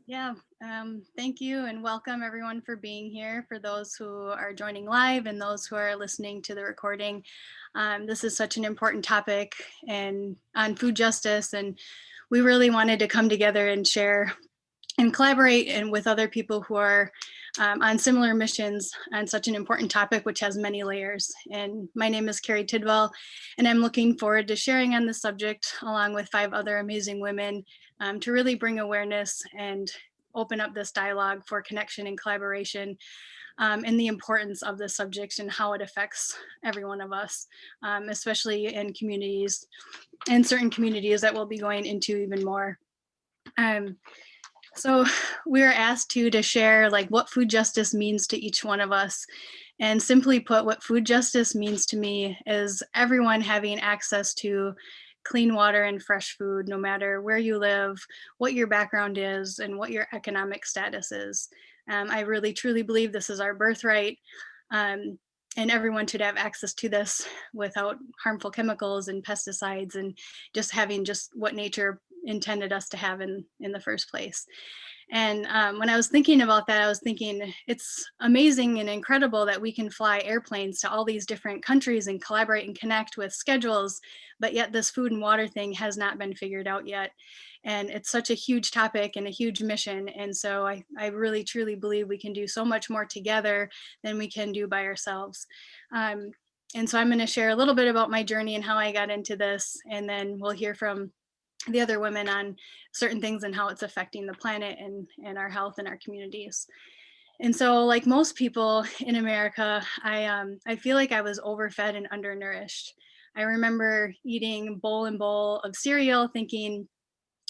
Yeah, thank you and welcome everyone for being here. For those who are joining live and those who are listening to the recording, this is such an important topic and on food justice, and we really wanted to come together and share and collaborate and with other people who are on similar missions on such an important topic, which has many layers. And my name is Carrie Tidwell, and I'm looking forward to sharing on this subject along with 5 other amazing women to really bring awareness and open up this dialogue for connection and collaboration, and the importance of this subject and how it affects every one of us, especially in communities and certain communities that we'll be going into even more. Um, so we were asked to share like what food justice means to each one of us. And simply put, what food justice means to me is everyone having access to clean water and fresh food, no matter where you live, what your background is, and what your economic status is. I really truly believe this is our birthright. Um, and everyone should have access to this without harmful chemicals and pesticides, and just having just what nature intended us to have in the first place. And when I was thinking about that, I was thinking it's amazing and incredible that we can fly airplanes to all these different countries and collaborate and connect with schedules, but yet this food and water thing has not been figured out yet. And it's such a huge topic and a huge mission. And so I really truly believe we can do so much more together than we can do by ourselves. Um, and so I'm going to share a little bit about my journey and how I got into this, and then we'll hear from the other women on certain things and how it's affecting the planet and our health and our communities. And so, like most people in America, I feel like I was overfed and undernourished. I remember eating bowl and bowl of cereal, thinking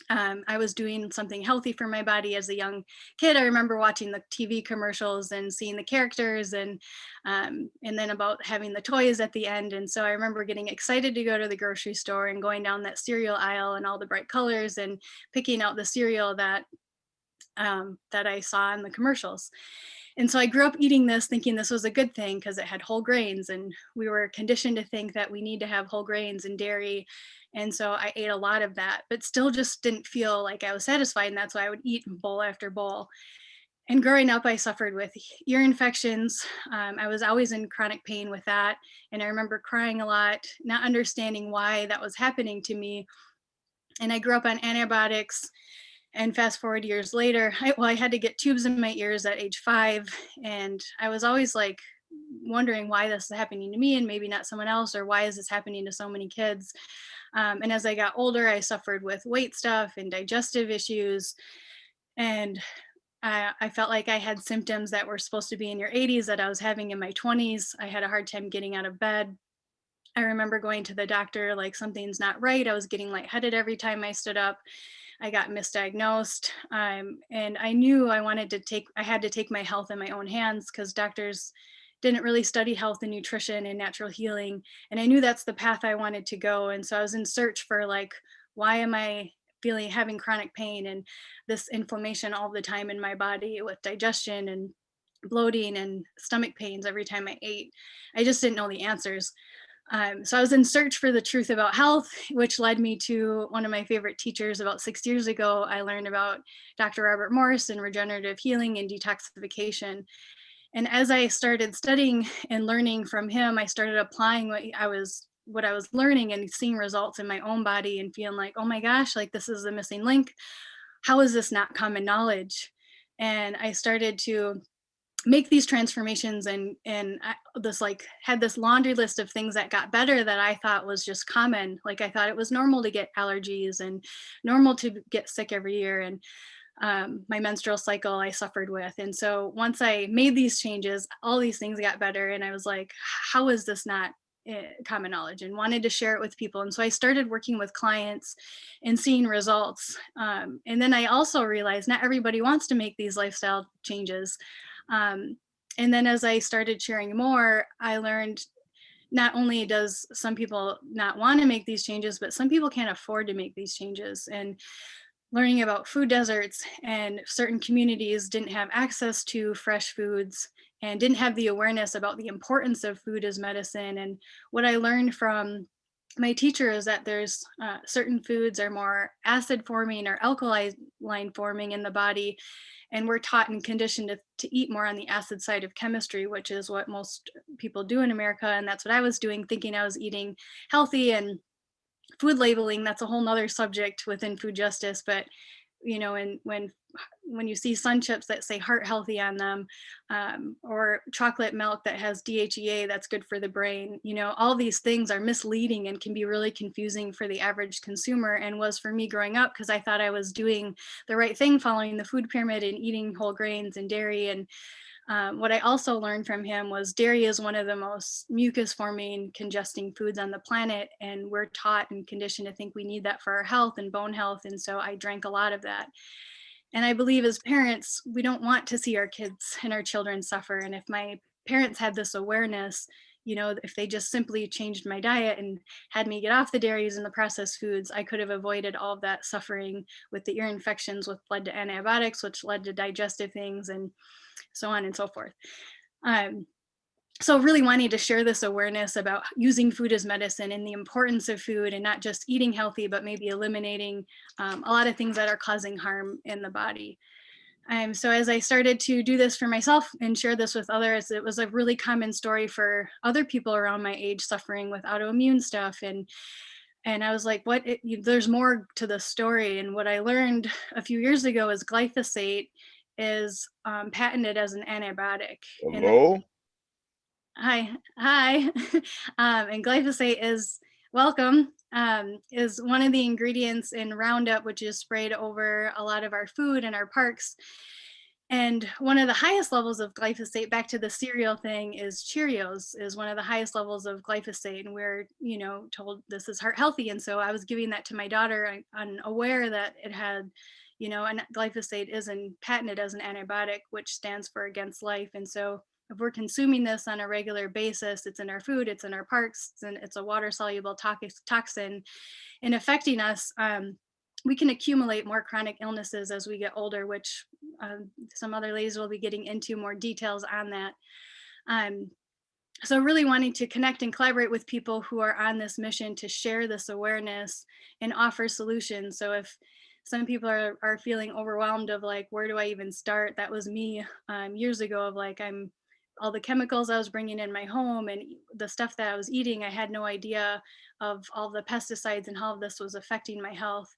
I was doing something healthy for my body as a young kid. I remember watching the TV commercials and seeing the characters, and then about having the toys at the end. And so I remember getting excited to go to the grocery store and going down that cereal aisle and all the bright colors and picking out the cereal that I saw in the commercials. And so I grew up eating this thinking this was a good thing because it had whole grains, and we were conditioned to think that we need to have whole grains and dairy. And so I ate a lot of that, but still just didn't feel like I was satisfied. And that's why I would eat bowl after bowl. And growing up, I suffered with ear infections. I was always in chronic pain with that. And I remember crying a lot, not understanding why that was happening to me. And I grew up on antibiotics, and fast forward years later, I had to get tubes in my ears at age 5. And I was always like wondering why this is happening to me and maybe not someone else, or why is this happening to so many kids. And as I got older, I suffered with weight stuff and digestive issues. And I felt like I had symptoms that were supposed to be in your 80s that I was having in my 20s. I had a hard time getting out of bed. I remember going to the doctor, like something's not right. I was getting lightheaded every time I stood up. I got misdiagnosed, and I knew I had to take my health in my own hands because doctors didn't really study health and nutrition and natural healing. And I knew that's the path I wanted to go. And so I was in search for like, why am I having chronic pain and this inflammation all the time in my body with digestion and bloating and stomach pains every time I ate? I just didn't know the answers. So I was in search for the truth about health, which led me to one of my favorite teachers. About 6 years ago, I learned about Dr. Robert Morse and regenerative healing and detoxification. And as I started studying and learning from him, I started applying what I was learning and seeing results in my own body and feeling like, oh my gosh, like this is the missing link. How is this not common knowledge? And I started to make these transformations, and this like had this laundry list of things that got better that I thought was just common. Like I thought it was normal to get allergies and normal to get sick every year. And my menstrual cycle I suffered with. And so once I made these changes, all these things got better. And I was like, how is this not common knowledge? And wanted to share it with people. And so I started working with clients and seeing results. And then I also realized not everybody wants to make these lifestyle changes. Um, and then as I started sharing more, I learned not only does some people not want to make these changes, but some people can't afford to make these changes. And learning about food deserts, and certain communities didn't have access to fresh foods and didn't have the awareness about the importance of food as medicine. And what I learned from my teacher is that there's certain foods are more acid forming or alkaline forming in the body, and we're taught and conditioned to eat more on the acid side of chemistry, which is what most people do in America. And that's what I was doing, thinking I was eating healthy. And food labeling, that's a whole nother subject within food justice. But and when you see sun chips that say heart healthy on them, or chocolate milk that has DHEA that's good for the brain, all these things are misleading and can be really confusing for the average consumer, and was for me growing up, because I thought I was doing the right thing, following the food pyramid and eating whole grains and dairy. And what I also learned from him was dairy is one of the most mucus forming, congesting foods on the planet. And we're taught and conditioned to think we need that for our health and bone health. And so I drank a lot of that. And I believe as parents, we don't want to see our kids and our children suffer. And if my parents had this awareness, if they just simply changed my diet and had me get off the dairies and the processed foods, I could have avoided all of that suffering with the ear infections, which led to antibiotics, which led to digestive things, and so on and so forth. So really wanting to share this awareness about using food as medicine and the importance of food, and not just eating healthy, but maybe eliminating a lot of things that are causing harm in the body. So as I started to do this for myself and share this with others, it was a really common story for other people around my age suffering with autoimmune stuff. And I was like, there's more to the story. And what I learned a few years ago is glyphosate is patented as an antibiotic. And Hello? hi. And glyphosate is welcome. Is one of the ingredients in Roundup, which is sprayed over a lot of our food and our parks. And one of the highest levels of glyphosate, back to the cereal thing, is Cheerios is one of the highest levels of glyphosate. And we're, told this is heart healthy. And so I was giving that to my daughter, unaware that it had, and glyphosate isn't patented as an antibiotic, which stands for against life. And so if we're consuming this on a regular basis, it's in our food, it's in our parks, it's a water soluble toxin, and affecting us. We can accumulate more chronic illnesses as we get older, which some other ladies will be getting into more details on that. So really wanting to connect and collaborate with people who are on this mission to share this awareness and offer solutions. So if some people are feeling overwhelmed of like, where do I even start? That was me years ago, of like, all the chemicals I was bringing in my home and the stuff that I was eating, I had no idea of all the pesticides and how this was affecting my health.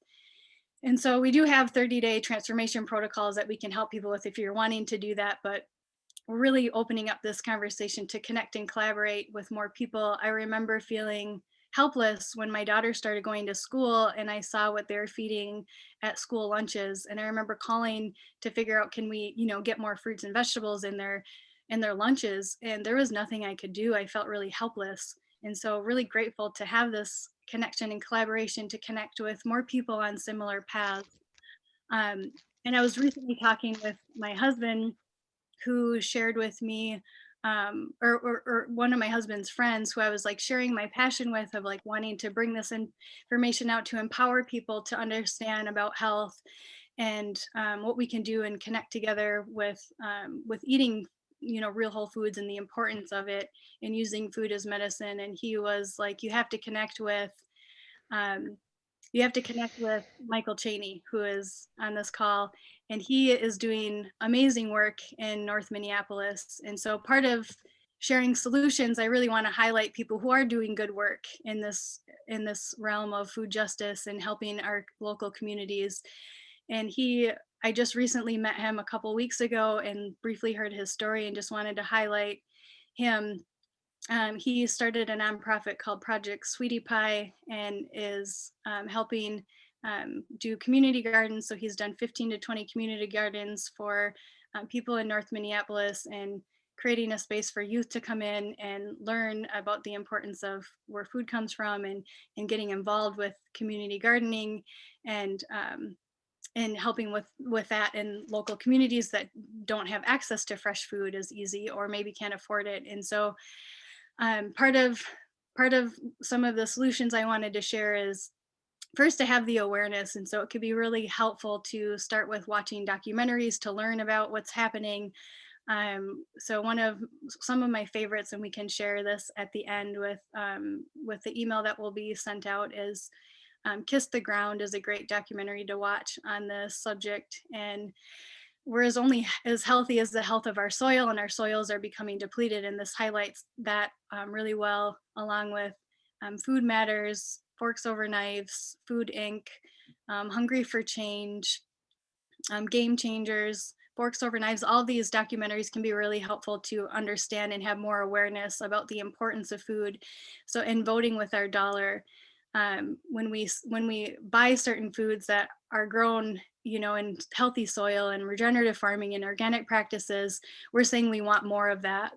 And so we do have 30-day transformation protocols that we can help people with if you're wanting to do that. But we're really opening up this conversation to connect and collaborate with more people. I remember feeling helpless when my daughter started going to school and I saw what they were feeding at school lunches. And I remember calling to figure out, can we, get more fruits and vegetables in their lunches? And there was nothing I could do. I felt really helpless. And so really grateful to have this connection and collaboration to connect with more people on similar paths. And I was recently talking with my husband, who shared with me, or one of my husband's friends, who I was like sharing my passion with, of like wanting to bring this information out to empower people to understand about health, and what we can do and connect together with eating real whole foods and the importance of it, and using food as medicine. And he was like, um, you have to connect with Michael Cheney, who is on this call, and he is doing amazing work in North Minneapolis. And so part of sharing solutions, I really want to highlight people who are doing good work in this realm of food justice and helping our local communities. And I just recently met him a couple weeks ago and briefly heard his story, and just wanted to highlight him. He started a nonprofit called Project Sweetie Pie, and is helping do community gardens. So he's done 15 to 20 community gardens for people in North Minneapolis, and creating a space for youth to come in and learn about the importance of where food comes from, and getting involved with community gardening, and helping with that in local communities that don't have access to fresh food as easy, or maybe can't afford it. And so part of some of the solutions I wanted to share is first to have the awareness. And so it could be really helpful to start with watching documentaries to learn about what's happening. So some of my favorites, and we can share this at the end with the email that will be sent out, is Kiss the Ground is a great documentary to watch on this subject. And we're only as healthy as the health of our soil, and our soils are becoming depleted. And this highlights that really well, along with Food Matters, Forks Over Knives, Food Inc., Hungry for Change, Game Changers, Forks Over Knives. All these documentaries can be really helpful to understand and have more awareness about the importance of food. So in voting with our dollar, when we buy certain foods that are grown, in healthy soil and regenerative farming and organic practices, we're saying we want more of that.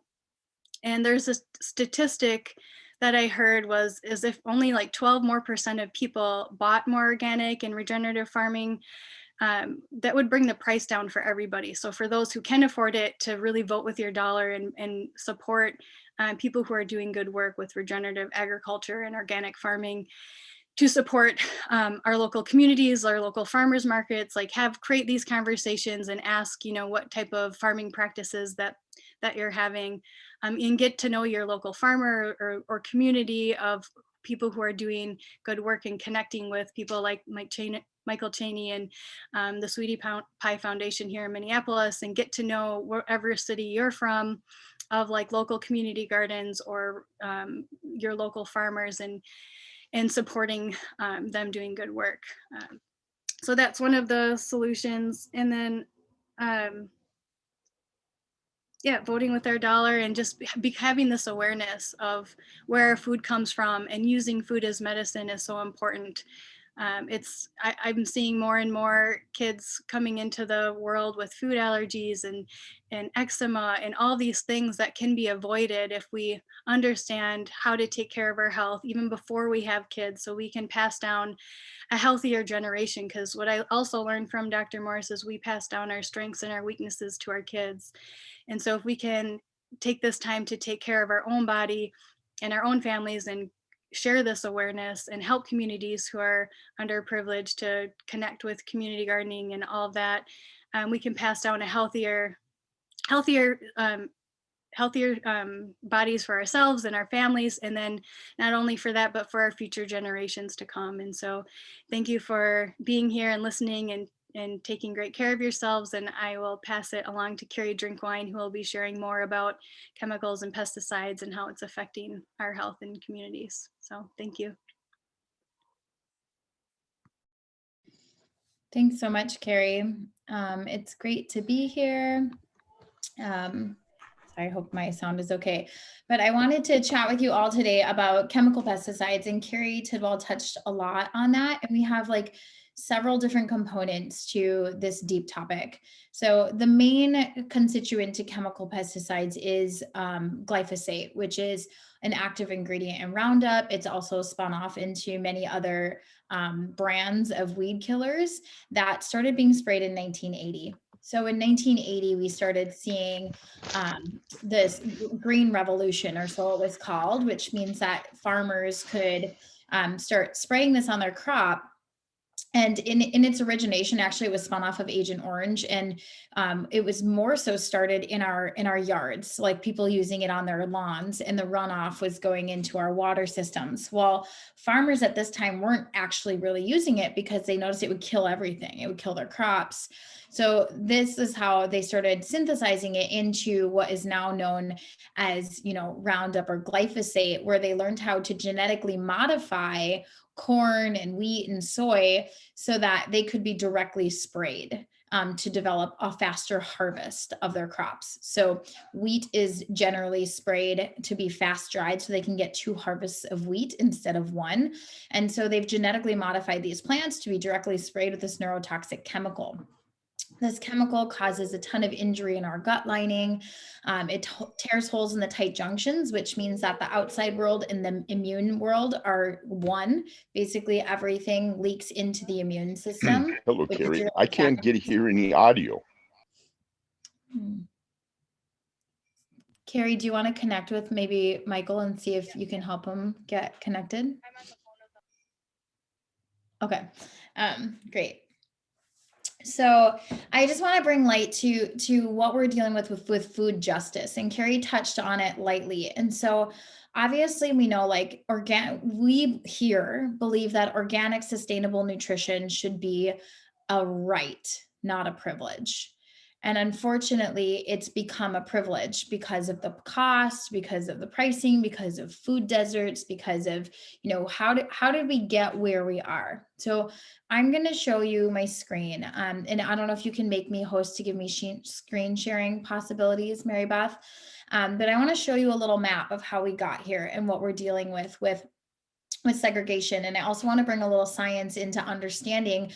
And there's a statistic that I heard is if only like 12% more of people bought more organic and regenerative farming, that would bring the price down for everybody. So for those who can afford it, to really vote with your dollar and support people who are doing good work with regenerative agriculture and organic farming, to support our local communities, our local farmers markets, create these conversations and ask, what type of farming practices that you're having, and get to know your local farmer or community of people who are doing good work, and connecting with people like Michael Cheney and the Sweetie Pie Foundation here in Minneapolis, and get to know wherever city you're from of local community gardens or your local farmers, and supporting them doing good work. So that's one of the solutions. And then voting with our dollar, and just having this awareness of where our food comes from, and using food as medicine is so important. I'm seeing more and more kids coming into the world with food allergies and eczema and all these things that can be avoided if we understand how to take care of our health even before we have kids, so we can pass down a healthier generation. Because what I also learned from Dr. Morris is we pass down our strengths and our weaknesses to our kids. And so if we can take this time to take care of our own body and our own families, and share this awareness, and help communities who are underprivileged to connect with community gardening and all of that, we can pass down a healthier bodies for ourselves and our families, and then not only for that, but for our future generations to come. And so thank you for being here and listening, and taking great care of yourselves. And I will pass it along to Carrie Drinkwine, who will be sharing more about chemicals and pesticides and how it's affecting our health and communities. So thank you. Thanks so much, Carrie. It's great to be here. I hope my sound is okay, but I wanted to chat with you all today about chemical pesticides, and Carrie Tidwell touched a lot on that. And we have several different components to this deep topic. So the main constituent to chemical pesticides is glyphosate, which is an active ingredient in Roundup. It's also spun off into many other brands of weed killers that started being sprayed in 1980. So in 1980, we started seeing this green revolution, or so it was called, which means that farmers could start spraying this on their crop. And in its origination, actually, it was spun off of Agent Orange, and it was more so started in our yards, like people using it on their lawns, and the runoff was going into our water systems. Well, farmers at this time weren't actually really using it because they noticed it would kill everything. It would kill their crops. So this is how they started synthesizing it into what is now known as, Roundup or glyphosate, where they learned how to genetically modify corn and wheat and soy so that they could be directly sprayed to develop a faster harvest of their crops. So wheat is generally sprayed to be fast dried so they can get 2 harvests of wheat instead of 1. And so they've genetically modified these plants to be directly sprayed with this neurotoxic chemical. This chemical causes a ton of injury in our gut lining. It tears holes in the tight junctions, which means that the outside world and the immune world are one. Basically, everything leaks into the immune system. Hello, Carrie. I can't hear any audio. Carrie, do you want to connect with maybe Michael and see if you can help him get connected? Okay, great. So I just want to bring light to what we're dealing with food justice, and Carrie touched on it lightly. And so obviously we know like we here believe that organic sustainable nutrition should be a right, not a privilege. And unfortunately, it's become a privilege because of the cost, because of the pricing, because of food deserts, because of, how did we get where we are? So I'm going to show you my screen. And I don't know if you can make me host to give me screen sharing possibilities, Mary Beth. But I want to show you a little map of how we got here and what we're dealing with segregation. And I also want to bring a little science into understanding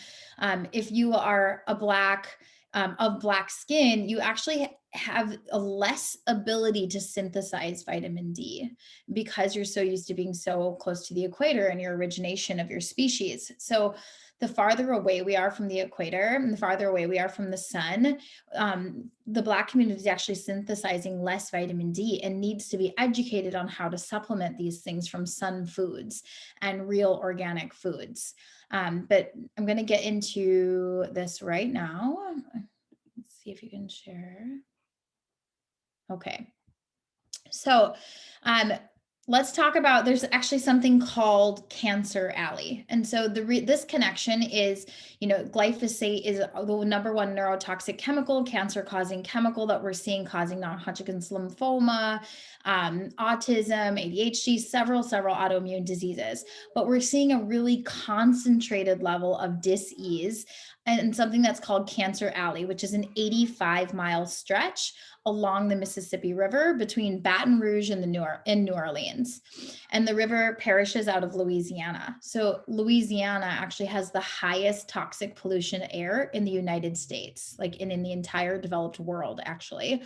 if you are a black of black skin, you actually have a less ability to synthesize vitamin D because you're so used to being so close to the equator and your origination of your species. So the farther away we are from the equator and the farther away we are from the sun, the Black community is actually synthesizing less vitamin D and needs to be educated on how to supplement these things from sun foods and real organic foods. But I'm going to get into this right now. Let's see if you can share. Okay. So let's talk about, there's actually something called Cancer Alley. And so this connection is, glyphosate is the number one neurotoxic chemical, cancer causing chemical that we're seeing causing non-Hodgkin's lymphoma, autism, ADHD, several autoimmune diseases. But we're seeing a really concentrated level of dis-ease and something that's called Cancer Alley, which is an 85-mile stretch along the Mississippi River between Baton Rouge and New Orleans. And the river perishes out of Louisiana. So Louisiana actually has the highest toxic pollution air in the United States, like in the entire developed world, actually.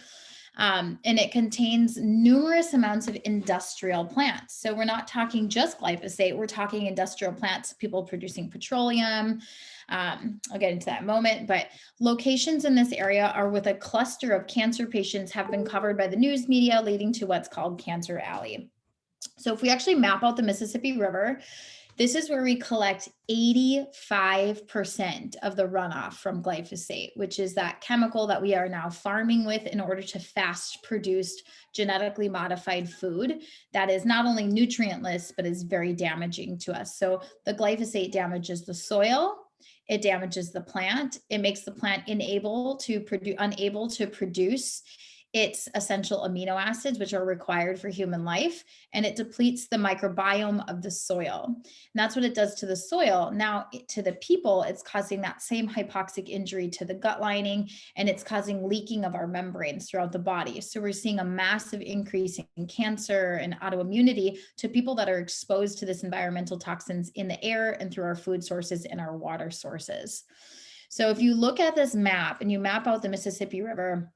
And it contains numerous amounts of industrial plants. So we're not talking just glyphosate, we're talking industrial plants, people producing petroleum. I'll get into that in a moment, but locations in this area are with a cluster of cancer patients have been covered by the news media, leading to what's called Cancer Alley. So if we actually map out the Mississippi River, this is where we collect 85% of the runoff from glyphosate, which is that chemical that we are now farming with in order to fast produce genetically modified food that is not only nutrientless, but is very damaging to us. So the glyphosate damages the soil, it damages the plant, it makes the plant unable to produce its essential amino acids, which are required for human life, and it depletes the microbiome of the soil. And that's what it does to the soil. Now, to the people, it's causing that same hypoxic injury to the gut lining, and it's causing leaking of our membranes throughout the body. So we're seeing a massive increase in cancer and autoimmunity to people that are exposed to this environmental toxins in the air and through our food sources and our water sources. So if you look at this map and you map out the Mississippi River,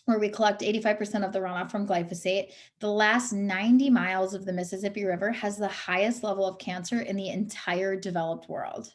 where we collect 85% of the runoff from glyphosate, the last 90 miles of the Mississippi River has the highest level of cancer in the entire developed world.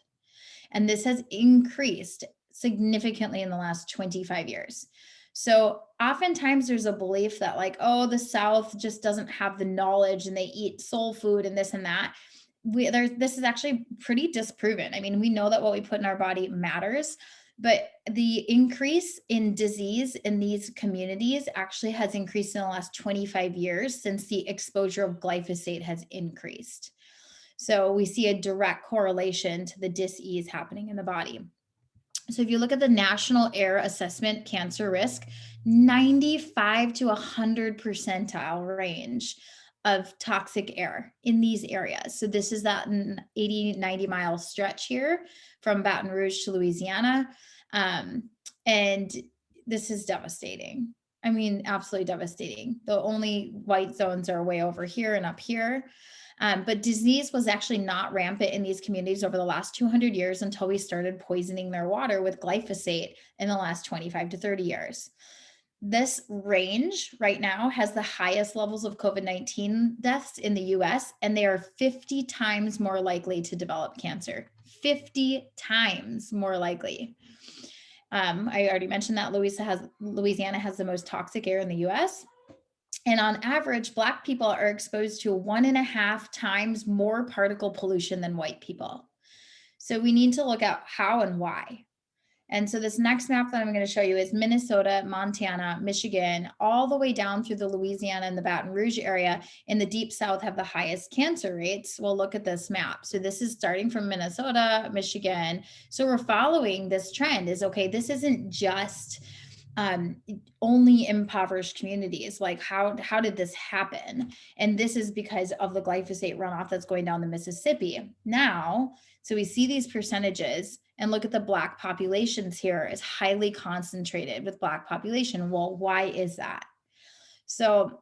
And this has increased significantly in the last 25 years. So oftentimes there's a belief that like, oh, the South just doesn't have the knowledge and they eat soul food and this and that. This is actually pretty disproven. I mean, we know that what we put in our body matters, but the increase in disease in these communities actually has increased in the last 25 years since the exposure of glyphosate has increased. So we see a direct correlation to the dis-ease happening in the body. So if you look at the National Air Assessment Cancer Risk, 95 to 100 percentile range of toxic air in these areas. So this is that 80-90 mile stretch here from Baton Rouge to Louisiana. And this is devastating. I mean, absolutely devastating. The only white zones are way over here and up here. But disease was actually not rampant in these communities over the last 200 years until we started poisoning their water with glyphosate in the last 25 to 30 years. This range right now has the highest levels of COVID-19 deaths in the US, and they are 50 times more likely to develop cancer. 50 times more likely. I already mentioned that Louisiana has the most toxic air in the US. And on average, Black people are exposed to 1.5 times more particle pollution than white people. So we need to look at how and why. And so this next map that I'm going to show you is Minnesota, Montana, Michigan, all the way down through the Louisiana and the Baton Rouge area in the deep south have the highest cancer rates. Well, look at this map. So this is starting from Minnesota, Michigan. So we're following this trend is, okay, this isn't just only impoverished communities. Like how did this happen? And this is because of the glyphosate runoff that's going down the Mississippi. Now, so we see these percentages and look at the Black populations here is highly concentrated with Black population. Well, why is that? So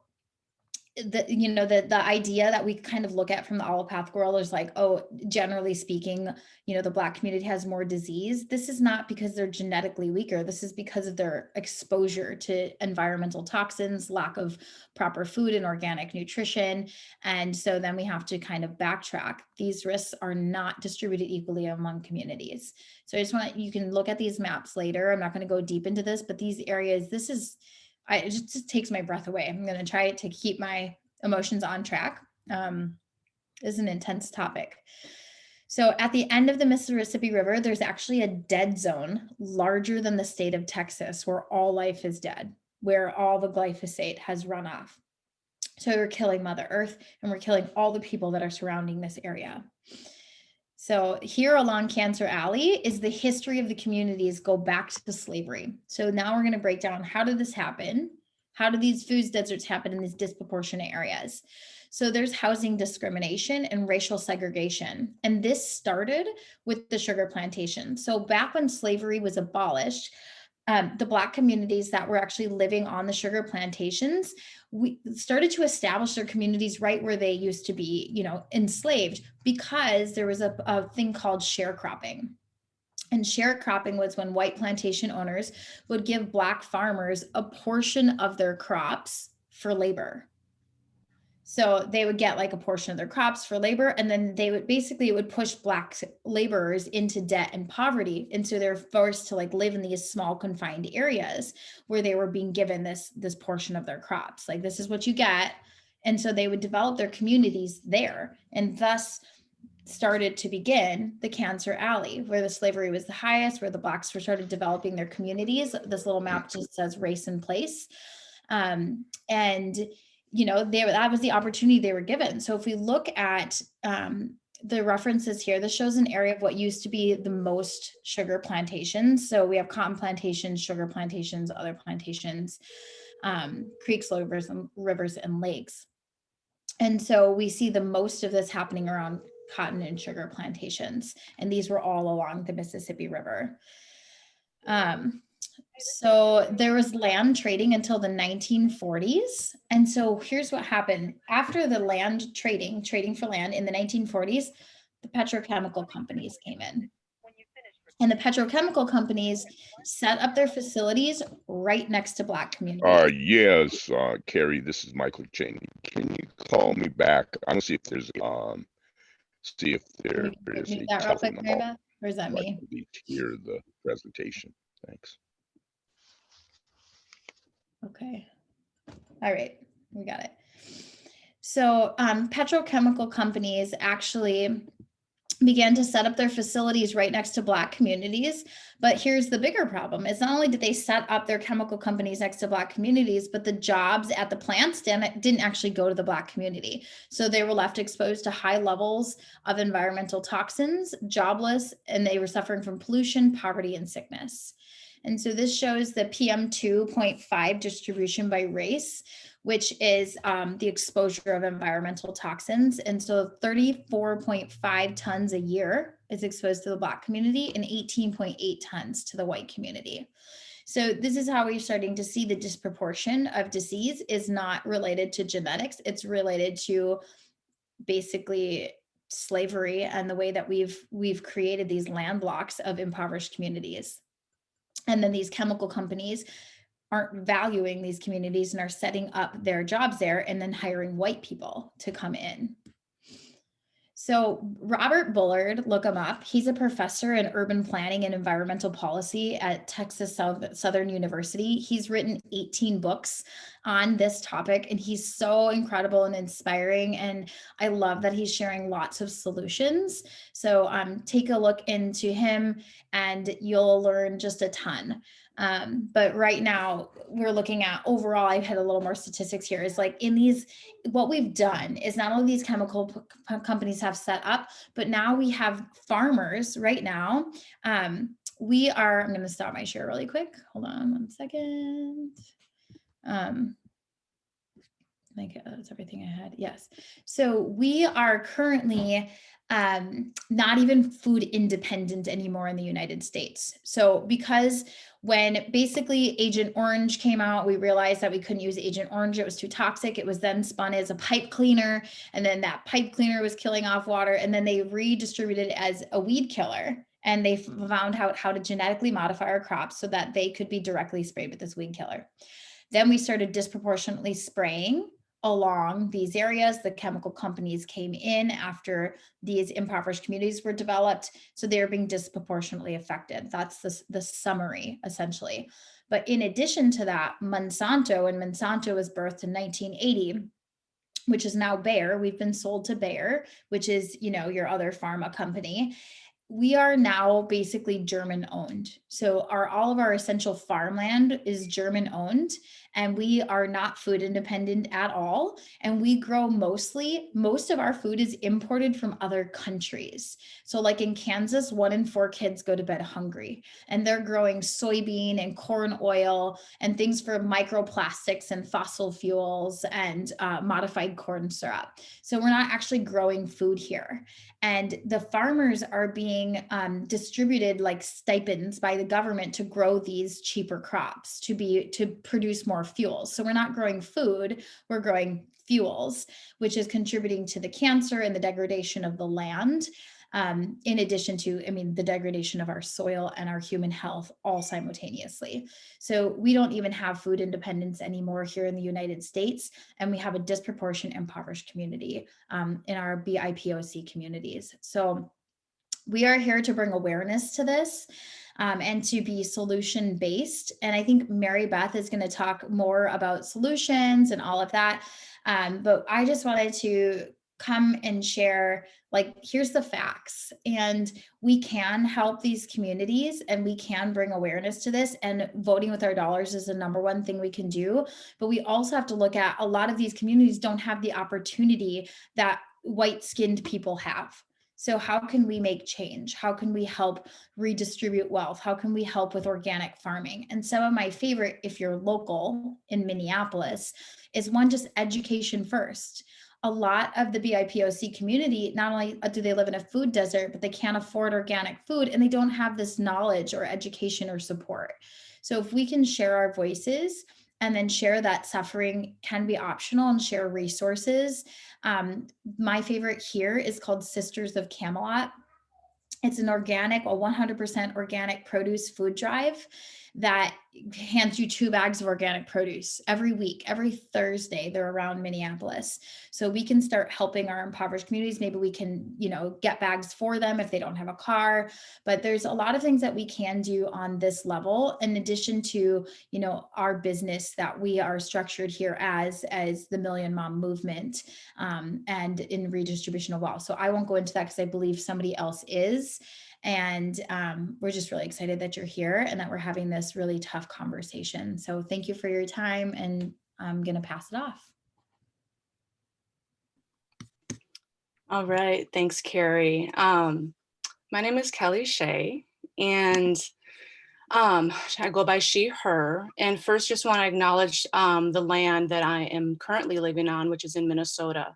the idea that we kind of look at from the allopathic world is like, oh, generally speaking, the Black community has more disease. This is not because they're genetically weaker. This is because of their exposure to environmental toxins, lack of proper food and organic nutrition. And so then we have to kind of backtrack. These risks are not distributed equally among communities. So I just want you can look at these maps later. I'm not going to go deep into this, but these areas, it just takes my breath away. I'm going to try to keep my emotions on track. This is an intense topic. So at the end of the Mississippi River, there's actually a dead zone larger than the state of Texas where all life is dead, where all the glyphosate has run off. So we're killing Mother Earth and we're killing all the people that are surrounding this area. So here along Cancer Alley is the history of the communities go back to slavery. So now we're going to break down, how did this happen? How do these food deserts happen in these disproportionate areas? So there's housing discrimination and racial segregation. And this started with the sugar plantation. So back when slavery was abolished, the Black communities that were actually living on the sugar plantations, we started to establish their communities right where they used to be, enslaved, because there was a thing called sharecropping. And sharecropping was when white plantation owners would give Black farmers a portion of their crops for labor. So they would get like a portion of their crops for labor, and then it would push Black laborers into debt and poverty. And so they're forced to like live in these small confined areas where they were being given this portion of their crops. Like, this is what you get. And so they would develop their communities there, and thus started to begin the Cancer Alley, where the slavery was the highest, where the Blacks were started developing their communities. This little map just says race and place. That was the opportunity they were given. So if we look at the references here, this shows an area of what used to be the most sugar plantations. So we have cotton plantations, sugar plantations, other plantations, creeks, rivers, and lakes. And so we see the most of this happening around cotton and sugar plantations. And these were all along the Mississippi River. So there was land trading until the 1940s. And so here's what happened. After the land trading for land in the 1940s, the petrochemical companies came in. And the petrochemical companies set up their facilities right next to Black communities. Yes, Carrie, this is Michael Cheney. Can you call me back? I don't see if there's there is a that real quick, telephone Mary Beth, or is that me? to hear the presentation. Thanks. Okay. All right. We got it. So petrochemical companies actually began to set up their facilities right next to Black communities. But here's the bigger problem. It's not only did they set up their chemical companies next to Black communities, but the jobs at the plants didn't actually go to the Black community. So they were left exposed to high levels of environmental toxins, jobless, and they were suffering from pollution, poverty, and sickness. And so this shows the PM2.5 distribution by race, which is the exposure of environmental toxins. And so 34.5 tons a year is exposed to the Black community and 18.8 tons to the white community. So this is how we're starting to see the disproportion of disease is not related to genetics. It's related to basically slavery and the way that we've created these land blocks of impoverished communities. And then these chemical companies aren't valuing these communities and are setting up their jobs there and then hiring white people to come in. So Robert Bullard, look him up. He's a professor in urban planning and environmental policy at Texas Southern University. He's written 18 books on this topic, and he's so incredible and inspiring. And I love that he's sharing lots of solutions. So take a look into him and you'll learn just a ton. But right now we're looking at overall, I've had a little more statistics here, is like in these, what we've done is not only these chemical companies have set up, but now we have farmers right now. I'm going to stop my share really quick. Hold on 1 second. That's everything I had. Yes. So we are currently not even food independent anymore in the United States. So because when basically Agent Orange came out, we realized that we couldn't use Agent Orange. It was too toxic. It was then spun as a pipe cleaner. And then that pipe cleaner was killing off water. And then they redistributed it as a weed killer. And they found out how to genetically modify our crops so that they could be directly sprayed with this weed killer. Then we started disproportionately spraying along these areas. The chemical companies came in after these impoverished communities were developed. So they're being disproportionately affected. That's the summary, essentially. But in addition to that, Monsanto was birthed in 1980, which is now Bayer. We've been sold to Bayer, which is, your other pharma company. We are now basically German owned. So all of our essential farmland is German owned, and we are not food independent at all. And we grow most of our food is imported from other countries. So like in Kansas, 1 in 4 kids go to bed hungry, and they're growing soybean and corn oil and things for microplastics and fossil fuels and modified corn syrup. So we're not actually growing food here. And the farmers are being distributed like stipends by the government to grow these cheaper crops to produce more fuels. So we're not growing food, we're growing fuels, which is contributing to the cancer and the degradation of the land. In addition to, the degradation of our soil and our human health all simultaneously. So we don't even have food independence anymore here in the United States. And we have a disproportionate impoverished community in our BIPOC communities. So we are here to bring awareness to this and to be solution based. And I think Mary Beth is going to talk more about solutions and all of that. But I just wanted to come and share, like, here's the facts, and we can help these communities and we can bring awareness to this, and voting with our dollars is the number one thing we can do. But we also have to look at, a lot of these communities don't have the opportunity that white-skinned people have. So how can we make change? How can we help redistribute wealth? How can we help with organic farming? And some of my favorite, if you're local in Minneapolis, is one, just education first. A lot of the BIPOC community, not only do they live in a food desert, but they can't afford organic food, and they don't have this knowledge or education or support. So if we can share our voices and then share that suffering can be optional and share resources. My favorite here is called Sisters of Camelot. It's an organic, 100% organic produce food drive that hands you 2 bags of organic produce every week, every Thursday. They're around Minneapolis. So we can start helping our impoverished communities. Maybe we can, get bags for them if they don't have a car. But there's a lot of things that we can do on this level, in addition to, our business that we are structured here as the Million Mom Movement and in redistribution of wealth. So I won't go into that because I believe somebody else is. And we're just really excited that you're here and that we're having this really tough conversation. So thank you for your time, and I'm going to pass it off. All right. Thanks, Carrie. My name is Shay, and I go by she, her. And first, just want to acknowledge the land that I am currently living on, which is in Minnesota.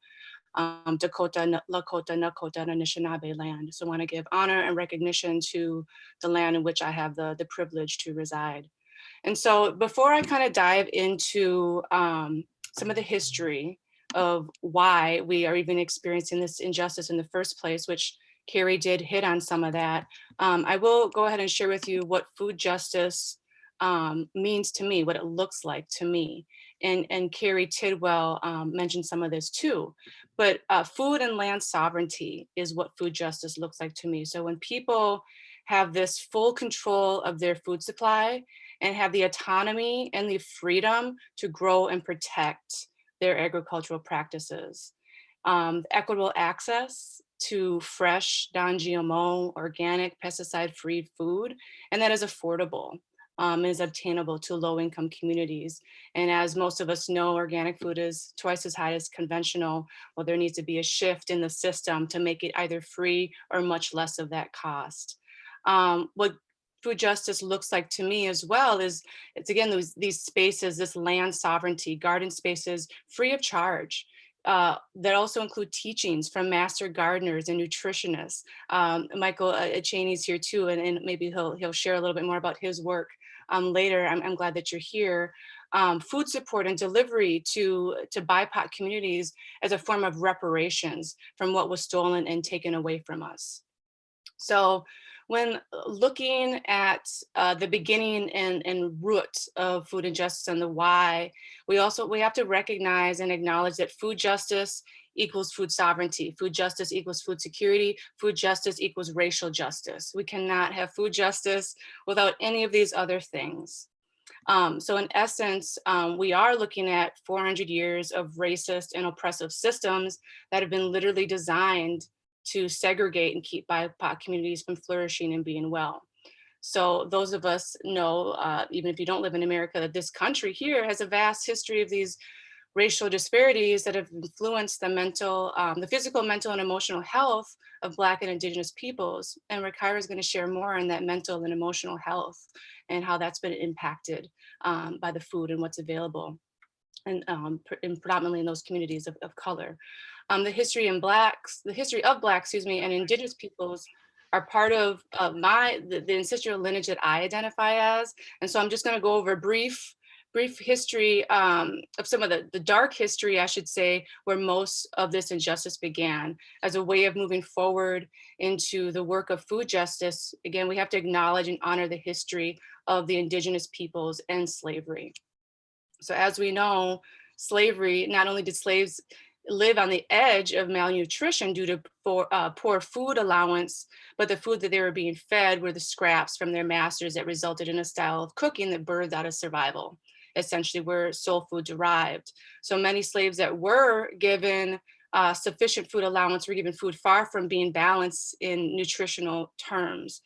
Dakota, Lakota, Nakota, and Anishinaabe land. So I want to give honor and recognition to the land in which I have the privilege to reside. And so before I kind of dive into some of the history of why we are even experiencing this injustice in the first place, which Carrie did hit on some of that, I will go ahead and share with you what food justice means to me, what it looks like to me. And Carrie Tidwell mentioned some of this too. But food and land sovereignty is what food justice looks like to me. So when people have this full control of their food supply and have the autonomy and the freedom to grow and protect their agricultural practices, equitable access to fresh, non-GMO, organic, pesticide-free food, and that is affordable. Is obtainable to low-income communities. And as most of us know, organic food is twice as high as conventional. Well, there needs to be a shift in the system to make it either free or much less of that cost. What food justice looks like to me as well is, it's again, these spaces, this land sovereignty, garden spaces free of charge. That also include teachings from master gardeners and nutritionists. Michael Cheney's here too, and maybe he'll share a little bit more about his work later. I'm glad that you're here. Food support and delivery to BIPOC communities as a form of reparations from what was stolen and taken away from us. So when looking at the beginning and root of food injustice and the why, we have to recognize and acknowledge that food justice equals food sovereignty, food justice equals food security, food justice equals racial justice. We cannot have food justice without any of these other things. So in essence, we are looking at 400 years of racist and oppressive systems that have been literally designed to segregate and keep BIPOC communities from flourishing and being well. So those of us know, even if you don't live in America, that this country here has a vast history of these racial disparities that have influenced the physical, mental, and emotional health of Black and Indigenous peoples. And Rikyrah is going to share more on that mental and emotional health and how that's been impacted by the food and what's available, and predominantly in those communities of color. The history of Black, and Indigenous peoples are part of the ancestral lineage that I identify as. And so I'm just going to go over a brief history of some of the dark history, I should say, where most of this injustice began, as a way of moving forward into the work of food justice. Again, we have to acknowledge and honor the history of the Indigenous peoples and slavery. So as we know, slavery, not only did slaves live on the edge of malnutrition due to poor food allowance, but the food that they were being fed were the scraps from their masters that resulted in a style of cooking that birthed out of survival, essentially were soul food derived. So many slaves that were given sufficient food allowance were given food far from being balanced in nutritional terms.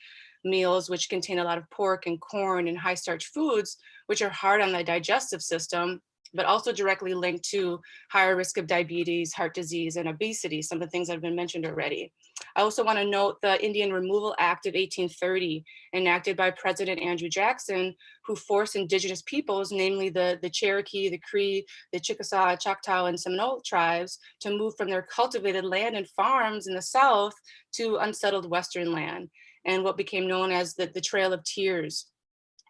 Meals which contain a lot of pork and corn and high starch foods, which are hard on the digestive system, but also directly linked to higher risk of diabetes, heart disease, and obesity, some of the things that have been mentioned already. I also want to note the Indian Removal Act of 1830, enacted by President Andrew Jackson, who forced Indigenous peoples, namely the Cherokee, the Cree, the Chickasaw, Choctaw, and Seminole tribes, to move from their cultivated land and farms in the South to unsettled Western land, and what became known as the Trail of Tears,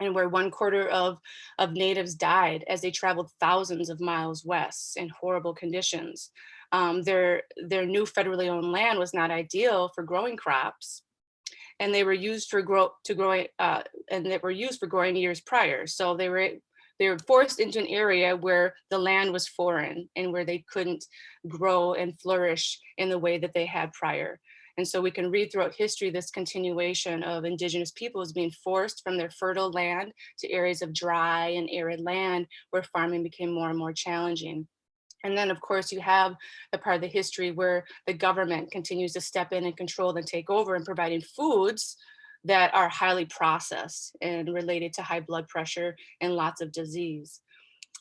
and where 1/4 of natives died as they traveled thousands of miles west in horrible conditions. Their new federally owned land was not ideal for growing crops, and they were used for growing years prior. So they were forced into an area where the land was foreign and where they couldn't grow and flourish in the way that they had prior. And so we can read throughout history this continuation of Indigenous peoples being forced from their fertile land to areas of dry and arid land where farming became more and more challenging. And then, of course, you have the part of the history where the government continues to step in and control and take over in providing foods that are highly processed and related to high blood pressure and lots of disease.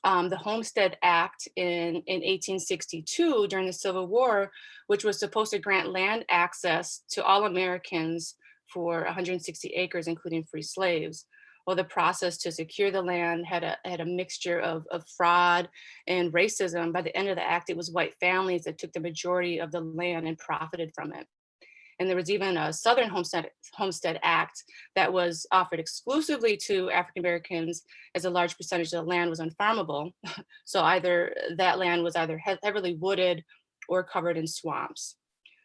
The Homestead Act in 1862 during the Civil War, which was supposed to grant land access to all Americans for 160 acres, including free slaves. Well, the process to secure the land had a mixture of fraud and racism. By the end of the act, it was white families that took the majority of the land and profited from it. And there was even a Southern Homestead Act that was offered exclusively to African Americans, as a large percentage of the land was unfarmable. So either that land was either heavily wooded or covered in swamps.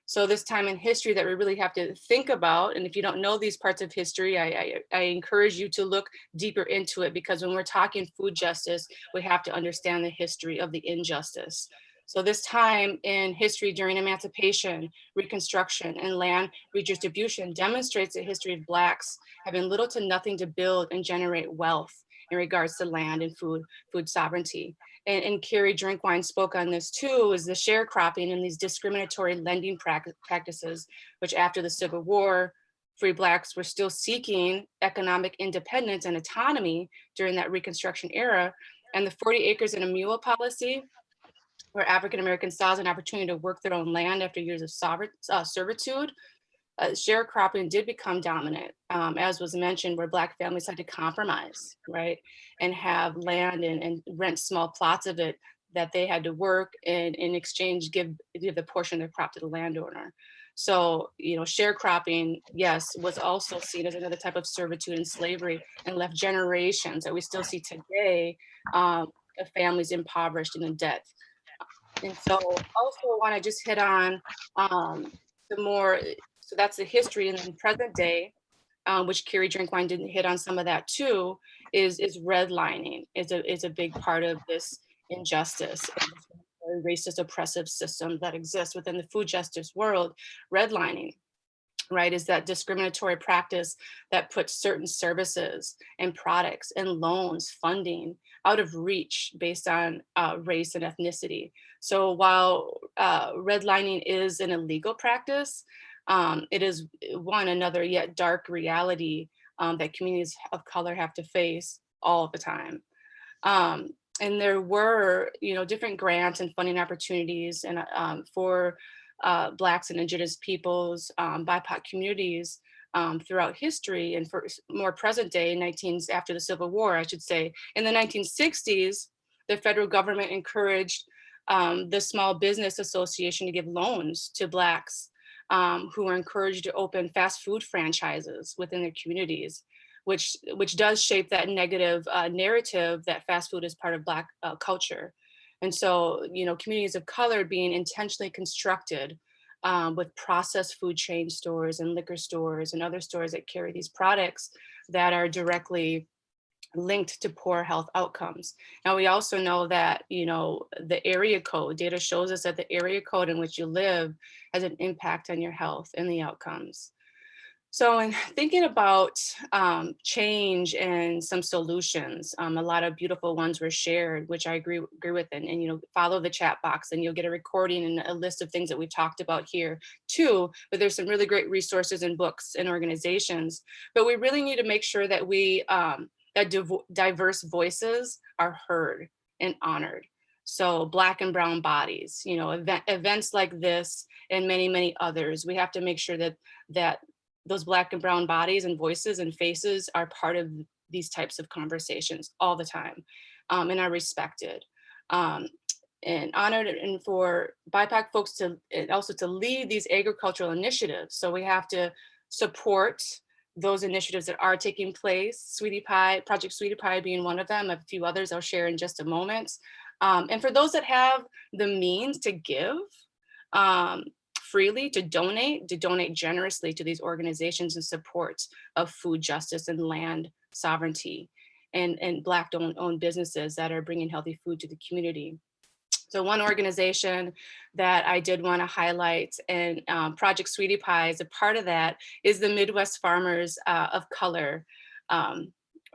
So this time in history that we really have to think about, and if you don't know these parts of history, I encourage you to look deeper into it, because when we're talking food justice, we have to understand the history of the injustice. So this time in history during emancipation, Reconstruction, and land redistribution demonstrates the history of Blacks having little to nothing to build and generate wealth in regards to land and food sovereignty. And Carrie Drinkwine spoke on this too, is the sharecropping and these discriminatory lending practices, which after the Civil War, free Blacks were still seeking economic independence and autonomy during that Reconstruction era. And the 40 acres and a mule policy, where African Americans saw an opportunity to work their own land after years of servitude, sharecropping did become dominant, as was mentioned, where Black families had to compromise, right? And have land and rent small plots of it that they had to work and in exchange give the portion of their crop to the landowner. So, sharecropping, yes, was also seen as another type of servitude and slavery, and left generations that we still see today of families impoverished and in debt. And so also want to just hit on the more, so that's the history, and then present day, which Carrie Drinkwine didn't hit on some of that too, is redlining is a big part of this injustice and this very racist oppressive system that exists within the food justice world. Redlining, right, is that discriminatory practice that puts certain services and products and loans funding out of reach based on race and ethnicity. So while redlining is an illegal practice, it is another yet dark reality that communities of color have to face all the time. And there were, different grants and funding opportunities and for Blacks and Indigenous peoples, BIPOC communities throughout history, and for more present day, after the Civil War, I should say. In the 1960s, the federal government encouraged the Small Business Association to give loans to Blacks who were encouraged to open fast food franchises within their communities, which does shape that negative narrative that fast food is part of Black culture. And so, communities of color being intentionally constructed with processed food chain stores and liquor stores and other stores that carry these products that are directly linked to poor health outcomes. Now, we also know that, the area code data shows us that the area code in which you live has an impact on your health and the outcomes. So in thinking about change and some solutions, a lot of beautiful ones were shared, which I agree with, and follow the chat box and you'll get a recording and a list of things that we've talked about here too. But there's some really great resources and books and organizations. But we really need to make sure that that diverse voices are heard and honored. So Black and brown bodies, events like this and many, many others, we have to make sure that those Black and brown bodies and voices and faces are part of these types of conversations all the time, and are respected and honored, and for BIPOC folks to also to lead these agricultural initiatives. So we have to support those initiatives that are taking place, Sweetie Pie, Project Sweetie Pie being one of them, a few others I'll share in just a moment. And for those that have the means to give, freely, to donate generously to these organizations in support of food justice and land sovereignty and Black owned businesses that are bringing healthy food to the community. So one organization that I did want to highlight, and Project Sweetie Pie is a part of that, is the Midwest Farmers of Color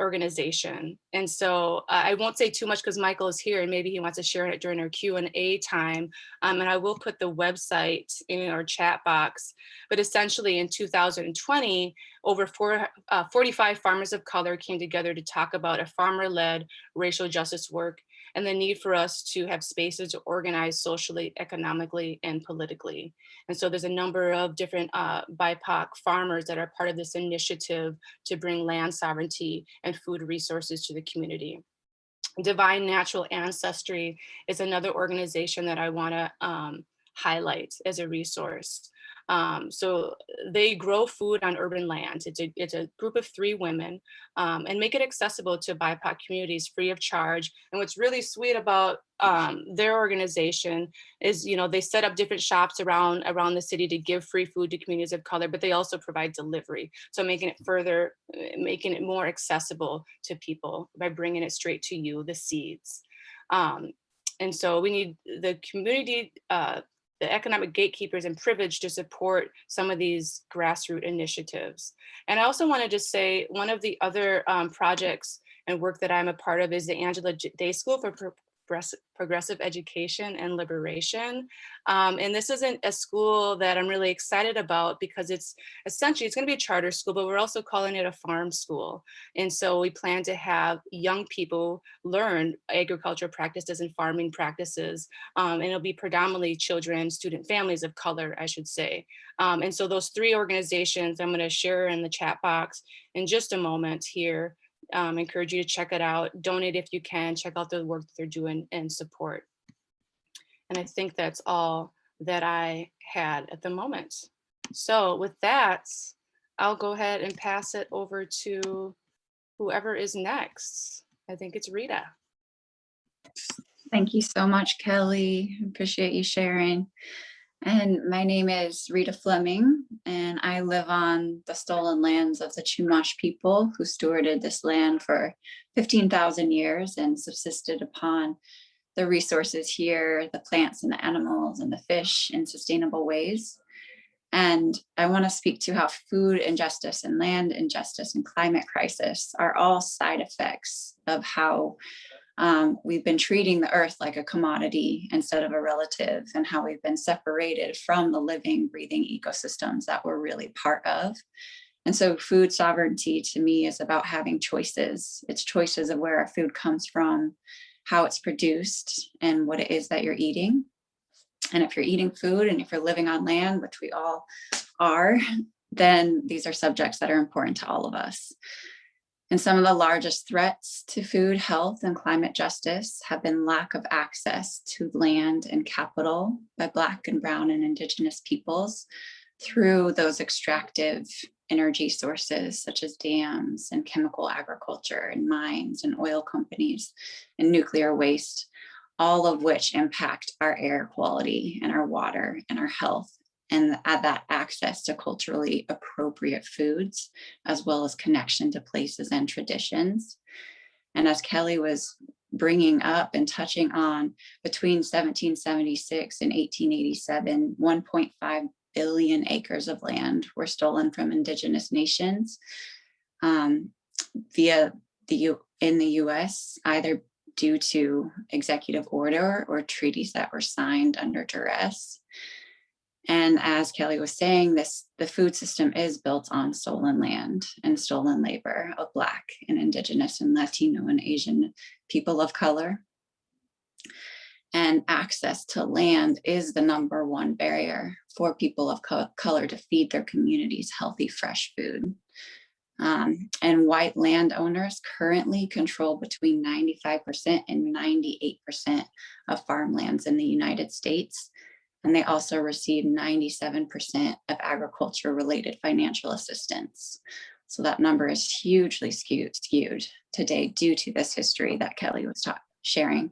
organization. And so I won't say too much because Michael is here and maybe he wants to share it during our Q&A time. And I will put the website in our chat box. But essentially in 2020, over 45 farmers of color came together to talk about a farmer-led racial justice work and the need for us to have spaces to organize socially, economically, and politically. And so there's a number of different BIPOC farmers that are part of this initiative to bring land sovereignty and food resources to the community. Divine Natural Ancestry is another organization that I wanna highlight as a resource. So they grow food on urban land. It's a group of 3 women, and make it accessible to BIPOC communities free of charge. And what's really sweet about their organization is, you know, they set up different shops around the city to give free food to communities of color, but they also provide delivery. So making it more accessible to people by bringing it straight to you, the seeds. And so we need the community, the economic gatekeepers and privilege to support some of these grassroots initiatives. And I also wanted to say one of the other projects and work that I'm a part of is the Angela Day School for Progressive Education and Liberation. And this isn't a school that I'm really excited about because it's going to be a charter school, but we're also calling it a farm school. And so we plan to have young people learn agricultural practices and farming practices. And it'll be predominantly children, student families of color, I should say. And so those 3 organizations I'm going to share in the chat box in just a moment here. Encourage you to check it out, donate if you can, check out the work that they're doing and support. And I think that's all that I had at the moment. So with that, I'll go ahead and pass it over to whoever is next. I think it's Rita. Thank you so much, Kelly. Appreciate you sharing. And my name is Rita Flemming, and I live on the stolen lands of the Chumash people who stewarded this land for 15,000 years and subsisted upon the resources here, the plants and the animals and the fish in sustainable ways. And I want to speak to how food injustice and land injustice and climate crisis are all side effects of how we've been treating the earth like a commodity instead of a relative, and how we've been separated from the living, breathing ecosystems that we're really part of. And so food sovereignty to me is about having choices. It's choices of where our food comes from, how it's produced, and what it is that you're eating. And if you're eating food and if you're living on land, which we all are, then these are subjects that are important to all of us. And some of the largest threats to food, health, and climate justice have been lack of access to land and capital by Black and Brown and Indigenous peoples through those extractive energy sources such as dams and chemical agriculture and mines and oil companies and nuclear waste, all of which impact our air quality and our water and our health, and that access to culturally appropriate foods, as well as connection to places and traditions. And as Kelly was bringing up and touching on, between 1776 and 1887, 1.5 billion acres of land were stolen from Indigenous nations in the US, either due to executive order or treaties that were signed under duress. And as Kelly was saying, the food system is built on stolen land and stolen labor of Black and Indigenous and Latino and Asian people of color. And access to land is the #1 barrier for people of color to feed their communities healthy, fresh food. And white landowners currently control between 95% and 98% of farmlands in the United States. And they also receive 97% of agriculture-related financial assistance. So that number is hugely skewed today due to this history that Kelly was sharing.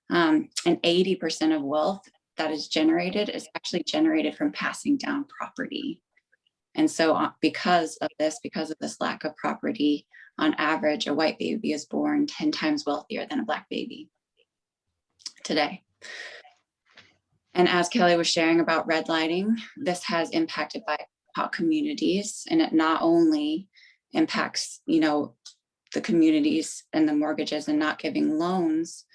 And 80% of wealth that is generated is actually generated from passing down property. And so because of this lack of property, on average, a white baby is born 10 times wealthier than a Black baby today. And as Kelly was sharing about redlining, this has impacted BIPOC communities, and it not only impacts, the communities and the mortgages and not giving loans,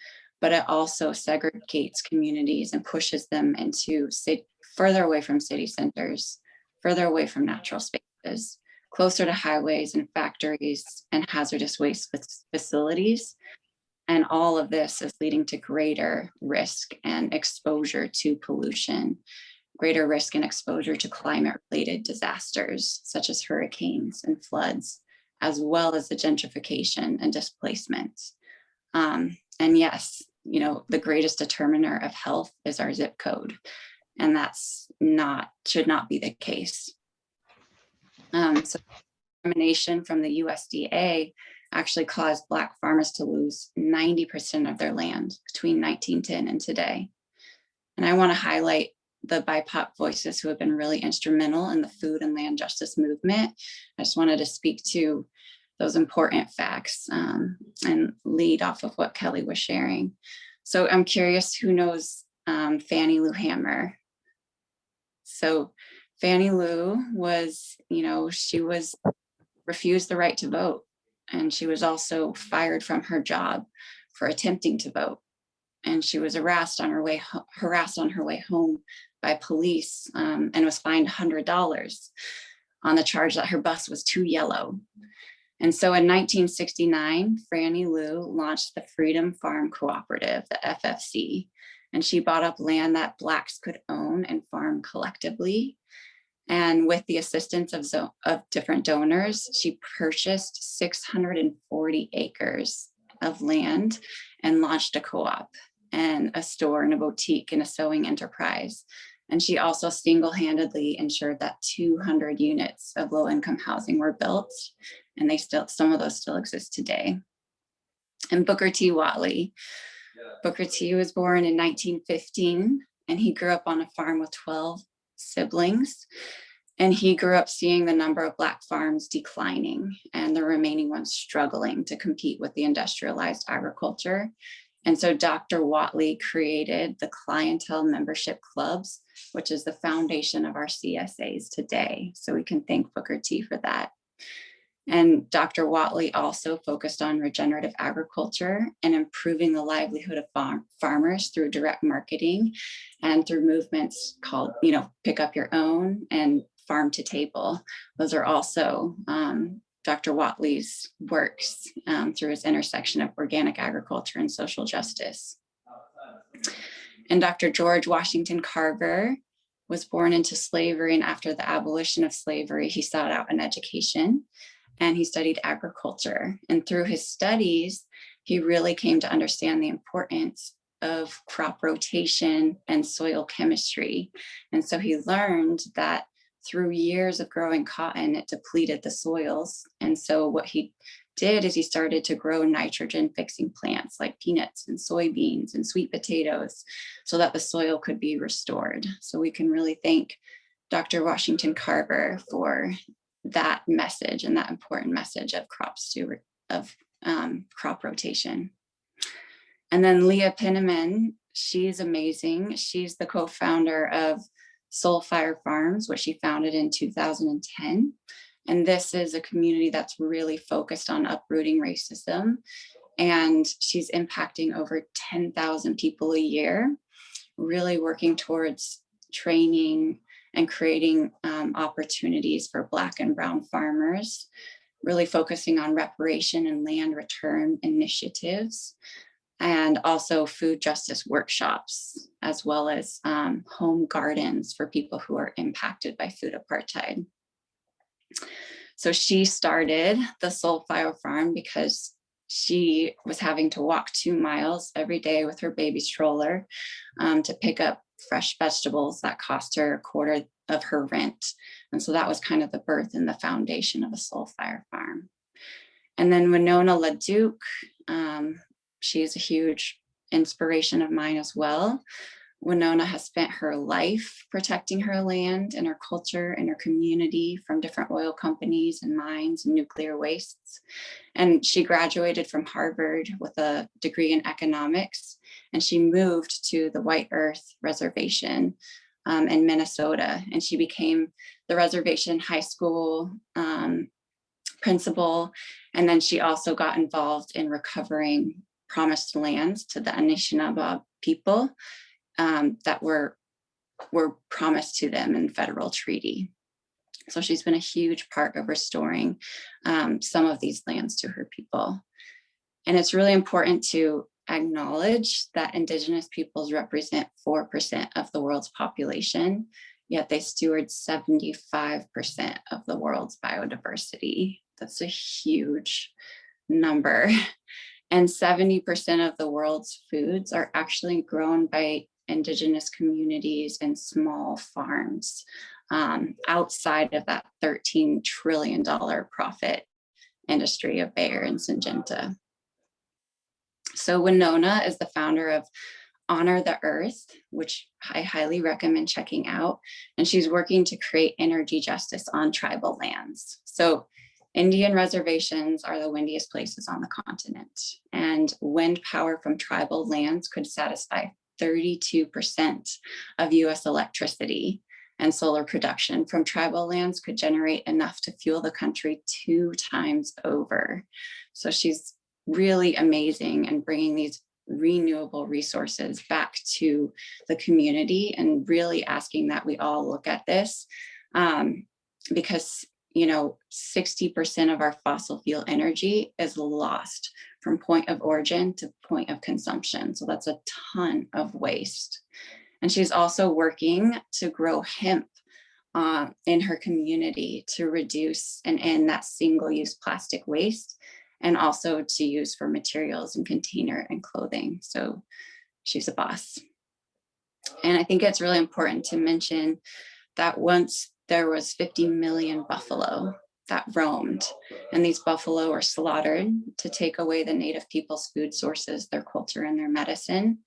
but it also segregates communities and pushes them into further away from city centers, further away from natural spaces, closer to highways and factories and hazardous waste facilities. And all of this is leading to greater risk and exposure to pollution, greater risk and exposure to climate-related disasters, such as hurricanes and floods, as well as the gentrification and displacement. And yes, the greatest determiner of health is our zip code. And that's should not be the case. So discrimination from the USDA actually caused Black farmers to lose 90% of their land between 1910 and today. And I want to highlight the BIPOC voices who have been really instrumental in the food and land justice movement. I just wanted to speak to those important facts and lead off of what Kelly was sharing. So I'm curious who knows Fannie Lou Hamer. So Fannie Lou was, she was refused the right to vote. And she was also fired from her job for attempting to vote. And she was harassed on her way home by police and was fined $100 on the charge that her bus was too yellow. And so in 1969, Fannie Lou launched the Freedom Farm Cooperative, the FFC, and she bought up land that Blacks could own and farm collectively. And with the assistance of different donors, she purchased 640 acres of land and launched a co-op and a store and a boutique and a sewing enterprise. And she also single-handedly ensured that 200 units of low-income housing were built, and some of those still exist today. And Booker T. Whatley. Booker T. was born in 1915, and he grew up on a farm with 12 siblings. And he grew up seeing the number of Black farms declining and the remaining ones struggling to compete with the industrialized agriculture. And so Dr. Whatley created the Clientele Membership Clubs, which is the foundation of our CSAs today. So we can thank Booker T for that. And Dr. Whatley also focused on regenerative agriculture and improving the livelihood of farmers through direct marketing and through movements called, Pick Up Your Own and Farm to Table. Those are also Dr. Whatley's works through his intersection of organic agriculture and social justice. And Dr. George Washington Carver was born into slavery, and after the abolition of slavery, he sought out an education and he studied agriculture. And through his studies, he really came to understand the importance of crop rotation and soil chemistry. And so he learned that through years of growing cotton, it depleted the soils. And so what he did is he started to grow nitrogen fixing plants like peanuts and soybeans and sweet potatoes so that the soil could be restored. So we can really thank Dr. Washington Carver for that message and that important message of crop rotation. And then Leah Penniman, she's amazing. She's the co-founder of Soul Fire Farms, which she founded in 2010. And this is a community that's really focused on uprooting racism. And she's impacting over 10,000 people a year, really working towards training and creating opportunities for Black and Brown farmers, really focusing on reparation and land return initiatives, and also food justice workshops, as well as home gardens for people who are impacted by food apartheid. So she started the Soul Fire Farm because she was having to walk 2 miles every day with her baby stroller to pick up fresh vegetables that cost her a quarter of her rent. And so that was kind of the birth and the foundation of a Soul Fire Farm. And then Winona LaDuke, she is a huge inspiration of mine as well. Winona has spent her life protecting her land and her culture and her community from different oil companies and mines and nuclear wastes. And she graduated from Harvard with a degree in economics, and she moved to the White Earth Reservation in Minnesota, and she became the reservation high school principal. And then she also got involved in recovering promised lands to the Anishinaabe people that were promised to them in federal treaty. So she's been a huge part of restoring some of these lands to her people. And it's really important to acknowledge that Indigenous peoples represent 4% of the world's population, yet they steward 75% of the world's biodiversity. That's a huge number. And 70% of the world's foods are actually grown by indigenous communities and small farms outside of that $13 trillion profit industry of Bayer and Syngenta. So Winona is the founder of Honor the Earth, which I highly recommend checking out. And she's working to create energy justice on tribal lands. So Indian reservations are the windiest places on the continent, and wind power from tribal lands could satisfy 32% of US electricity, and solar production from tribal lands could generate enough to fuel the country 2 times over. So she's really amazing and bringing these renewable resources back to the community, and really asking that we all look at this because 60% of our fossil fuel energy is lost from point of origin to point of consumption. So that's a ton of waste. And she's also working to grow hemp in her community to reduce and end that single-use plastic waste, and also to use for materials and container and clothing. So she's a boss. And I think it's really important to mention that once there was 50 million buffalo that roamed, and these buffalo were slaughtered to take away the native people's food sources, their culture, and their medicine.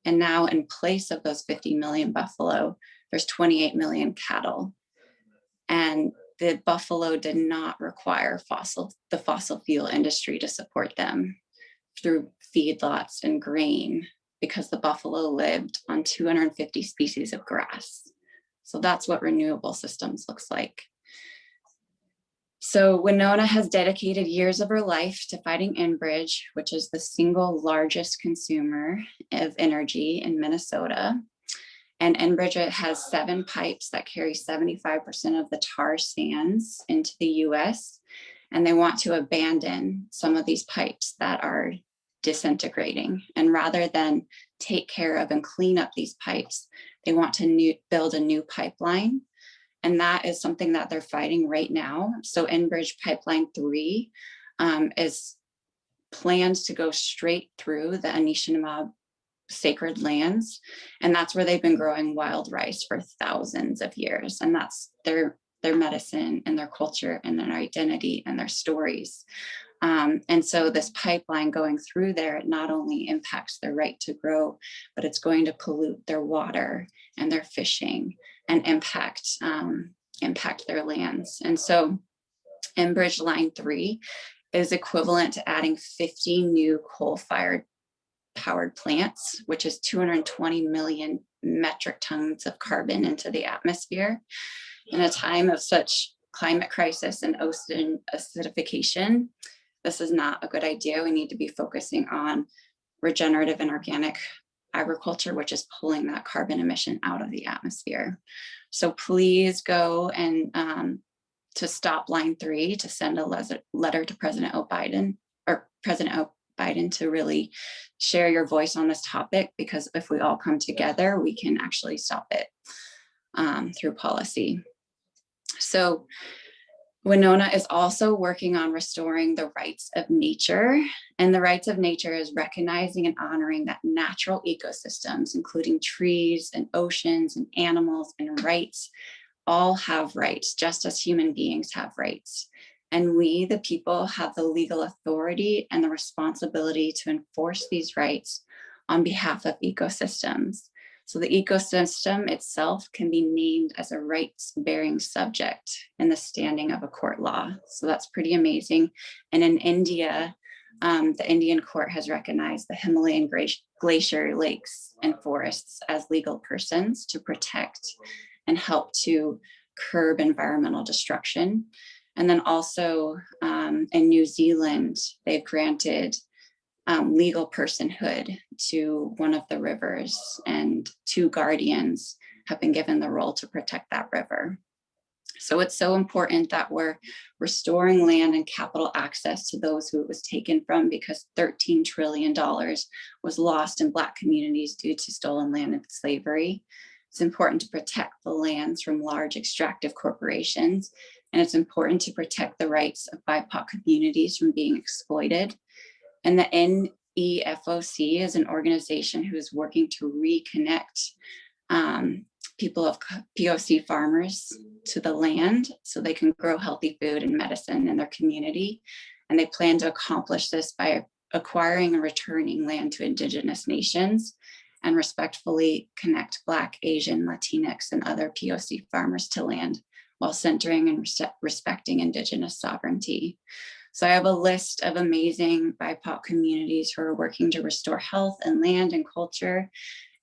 And now in place of those 50 million buffalo, there's 28 million cattle. And the buffalo did not require the fossil fuel industry to support them through feedlots and grain, because the buffalo lived on 250 species of grass. So that's what renewable systems looks like. So Winona has dedicated years of her life to fighting Enbridge, which is the single largest consumer of energy in Minnesota. And Enbridge has 7 pipes that carry 75% of the tar sands into the US. And they want to abandon some of these pipes that are disintegrating. And rather than take care of and clean up these pipes, they want to build a new pipeline. And that is something that they're fighting right now. So Enbridge Pipeline 3 is planned to go straight through the Anishinaabe sacred lands. And that's where they've been growing wild rice for thousands of years. And that's their medicine and their culture and their identity and their stories. And so this pipeline going through there, it not only impacts their right to grow, but it's going to pollute their water and their fishing and impact their lands. And so Enbridge Line 3 is equivalent to adding 50 new coal-fired powered plants, which is 220 million metric tons of carbon into the atmosphere. In a time of such climate crisis and ocean acidification, this is not a good idea. We need to be focusing on regenerative and organic agriculture, which is pulling that carbon emission out of the atmosphere. So please go and to stop Line 3, to send a letter to President Biden to really share your voice on this topic, because if we all come together, we can actually stop it through policy. So Winona is also working on restoring the rights of nature. And the rights of nature is recognizing and honoring that natural ecosystems, including trees and oceans and animals and rights, all have rights, just as human beings have rights. And we, the people, have the legal authority and the responsibility to enforce these rights on behalf of ecosystems. So the ecosystem itself can be named as a rights-bearing subject in the standing of a court law. So that's pretty amazing. And in India, the Indian court has recognized the Himalayan glacier lakes and forests as legal persons to protect and help to curb environmental destruction. And then also in New Zealand, they've granted legal personhood to one of the rivers, and 2 guardians have been given the role to protect that river. So it's so important that we're restoring land and capital access to those who it was taken from, because $13 trillion was lost in Black communities due to stolen land and slavery. It's important to protect the lands from large extractive corporations, and it's important to protect the rights of BIPOC communities from being exploited. And the EFOC is an organization who is working to reconnect people of POC farmers to the land so they can grow healthy food and medicine in their community. And they plan to accomplish this by acquiring and returning land to Indigenous nations and respectfully connect Black, Asian, Latinx, and other POC farmers to land while centering and respecting Indigenous sovereignty. So I have a list of amazing BIPOC communities who are working to restore health and land and culture.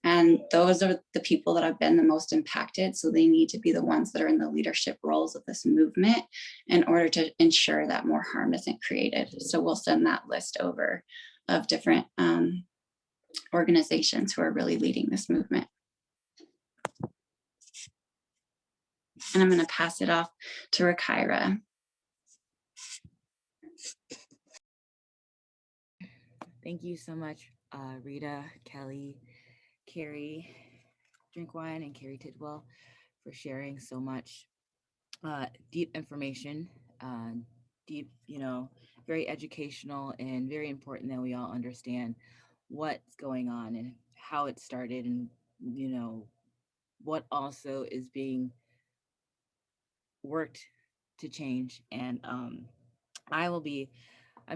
And those are the people that have been the most impacted. So they need to be the ones that are in the leadership roles of this movement in order to ensure that more harm isn't created. So we'll send that list over of different organizations who are really leading this movement. And I'm going to pass it off to Rikyrah. Thank you so much, Rita, Kelly, Carrie, Drinkwine, and Carrie Tidwell for sharing so much deep information, deep, very educational and very important that we all understand what's going on and how it started and, what also is being worked to change. And I'm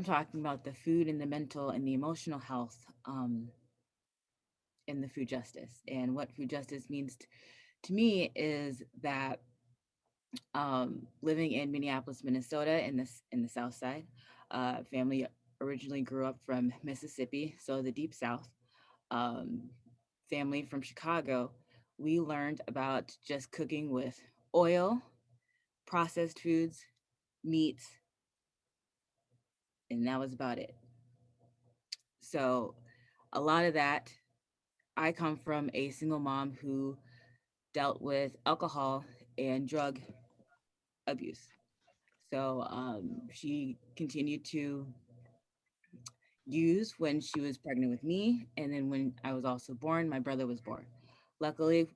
talking about the food and the mental and the emotional health in the food justice. And what food justice means to me is that living in Minneapolis, Minnesota, in the South Side, family originally grew up from Mississippi, so the Deep South. Family from Chicago, we learned about just cooking with oil, processed foods, meats, and that was about it. So a lot of that, I come from a single mom who dealt with alcohol and drug abuse. So she continued to use when she was pregnant with me, and then when I was also born, my brother was born. Luckily,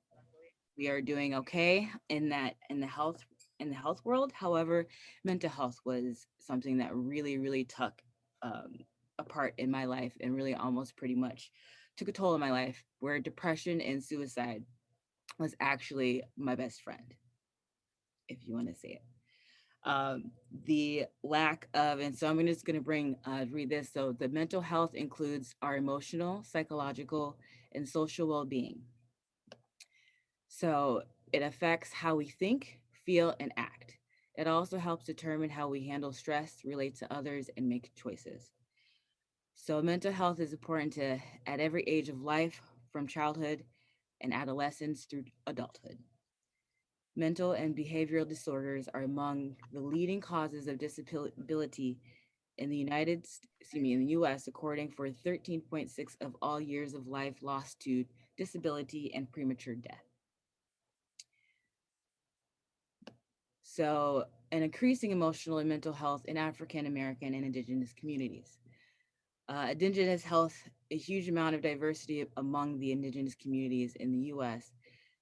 we are doing okay in the health world. However, mental health was something that really took a part in my life and really almost pretty much took a toll in my life, where depression and suicide was actually my best friend, if you want to say it. The lack of, and so I'm just going to read this. So the mental health includes our emotional, psychological, and social well-being. So it affects how we think, feel, and act. It also helps determine how we handle stress, relate to others, and make choices. So mental health is important at every age of life, from childhood and adolescence through adulthood. Mental and behavioral disorders are among the leading causes of disability in the US, according for 13.6 of all years of life lost to disability and premature death. So, an increasing emotional and mental health in African American and Indigenous communities. Indigenous health, a huge amount of diversity among the Indigenous communities in the US.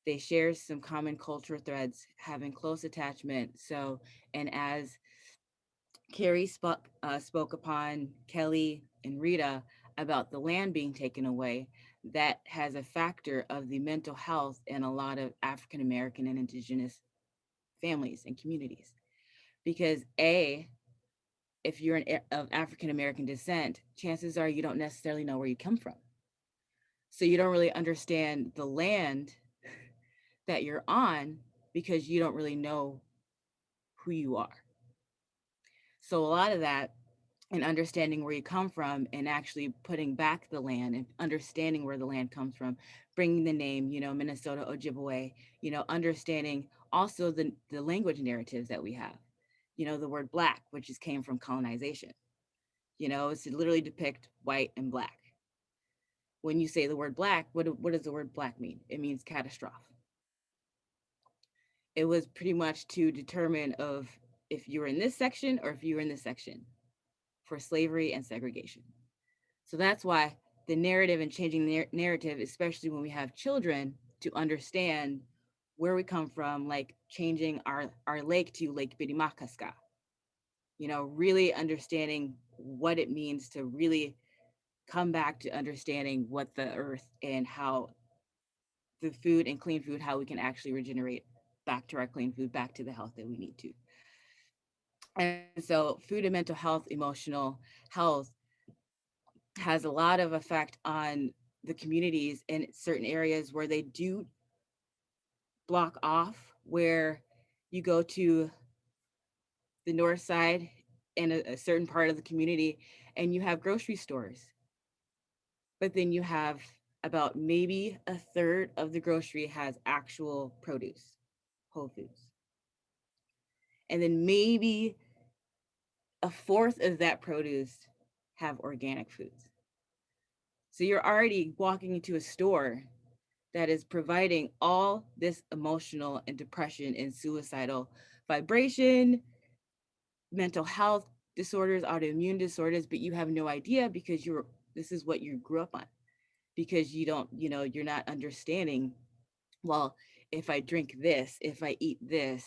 They share some common cultural threads, having close attachment. So, and as Carrie spoke upon, Kelly and Rita, about the land being taken away, that has a factor of the mental health in a lot of African American and Indigenous families and communities. Because if you're of African American descent, chances are you don't necessarily know where you come from. So you don't really understand the land that you're on because you don't really know who you are. So a lot of that, and understanding where you come from and actually putting back the land and understanding where the land comes from, bringing the name, Minnesota Ojibwe, understanding also the language narratives that we have. The word Black, which came from colonization. It's to literally depict white and Black. When you say the word Black, what does the word Black mean? It means catastrophe. It was pretty much to determine of if you were in this section or if you were in this section for slavery and segregation. So that's why the narrative and changing the narrative, especially when we have children, to understand where we come from, like changing our lake to Lake Bidimakaska. Really understanding what it means to really come back to understanding what the earth and how the food and clean food, how we can actually regenerate back to our clean food, back to the health that we need to. And so food and mental health, emotional health has a lot of effect on the communities in certain areas where they do block off, where you go to the north side in a certain part of the community and you have grocery stores, but then you have about maybe a third of the grocery has actual produce, whole foods, and then maybe a fourth of that produce have organic foods. So you're already walking into a store that is providing all this emotional and depression and suicidal vibration, mental health disorders, autoimmune disorders, but you have no idea because this is what you grew up on, because you don't, you're not understanding, well, if I drink this, if I eat this,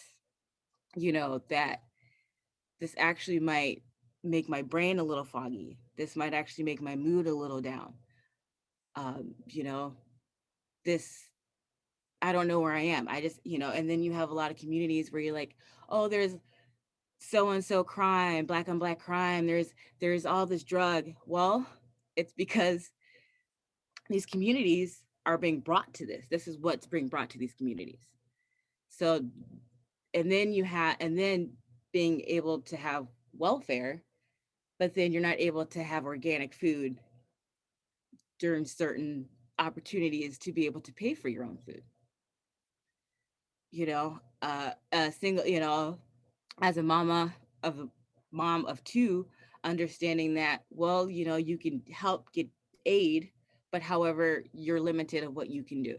that this actually might make my brain a little foggy. This might actually make my mood a little down. You know, this, I don't know where I am. I just, and then you have a lot of communities where you're like, oh, there's so and so crime, black on black crime. There's all this drug. Well, it's because these communities are being brought to this. This is what's being brought to these communities. So, and then being able to have welfare, but then you're not able to have organic food during certain opportunities to be able to pay for your own food. A single, as a mom of two, understanding that, well, you can help get aid, but however, you're limited of what you can do.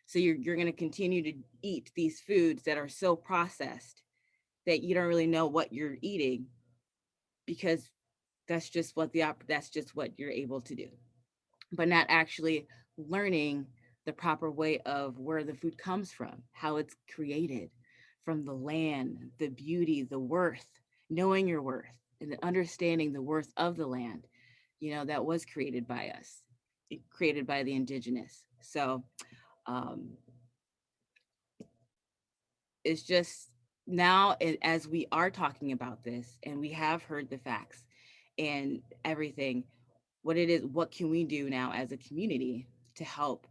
So you're going to continue to eat these foods that are so processed that you don't really know what you're eating, because that's just what you're able to do, but not actually learning the proper way of where the food comes from, how it's created, from the land, the beauty, the worth, knowing your worth, and understanding the worth of the land, that was created by us, created by the indigenous. So it's just now, as we are talking about this and we have heard the facts and everything, what can we do now as a community to help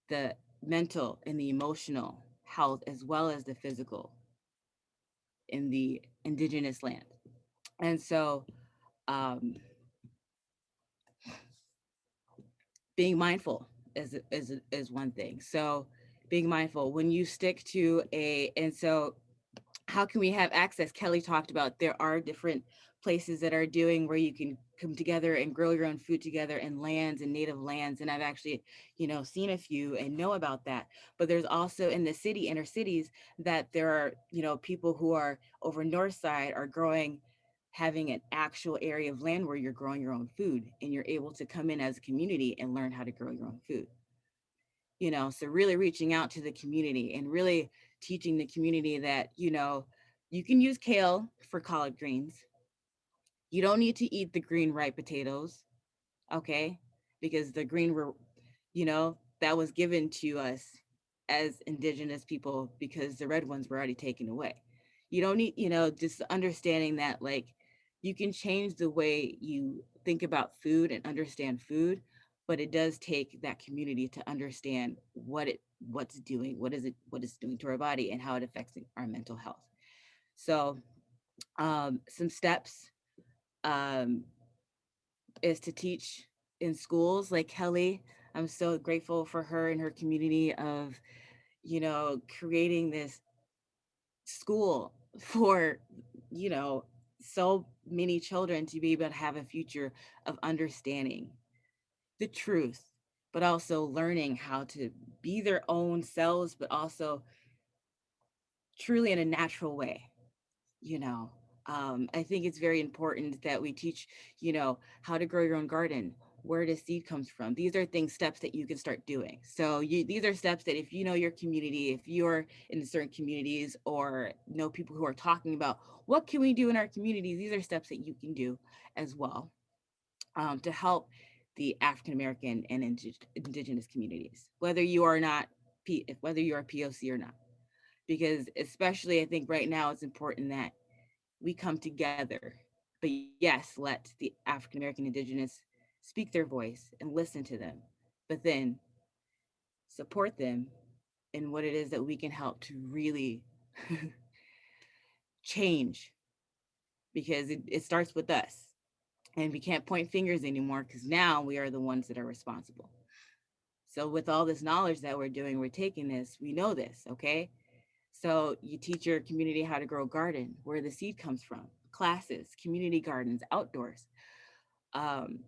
the mental and the emotional health as well as the physical in the indigenous land? And so being mindful is one thing. So being mindful when you stick to and so how can we have access? Kelly talked about there are different places that are doing where you can come together and grow your own food together in lands and native lands. And I've actually, seen a few and know about that. But there's also in the inner cities, that there are, people who are over north side are having an actual area of land where you're growing your own food and you're able to come in as a community and learn how to grow your own food. So really reaching out to the community and really teaching the community that, you can use kale for collard greens. You don't need to eat the green ripe potatoes, okay? Because the green were, that was given to us as indigenous people because the red ones were already taken away. You don't need, just understanding that, like, you can change the way you think about food and understand food, but it does take that community to understand what it's doing to our body and how it affects our mental health. So some steps is to teach in schools like Kelly. I'm so grateful for her and her community of, creating this school for, so many children to be able to have a future of understanding the truth, but also learning how to be their own selves, but also truly in a natural way. I think it's very important that we teach, how to grow your own garden, where the seed comes from. These are steps that you can start doing. So these are steps that if you know your community, if you're in certain communities or know people who are talking about what can we do in our communities, these are steps that you can do as well to help the African American and indigenous communities, whether you are POC or not. Because especially I think right now it's important that we come together. But yes, let the African American indigenous speak their voice and listen to them, but then support them in what it is that we can help to really change, because it starts with us. And we can't point fingers anymore because now we are the ones that are responsible. So with all this knowledge that we're taking this, we know this, okay? So you teach your community how to grow a garden, where the seed comes from, classes, community gardens, outdoors, um,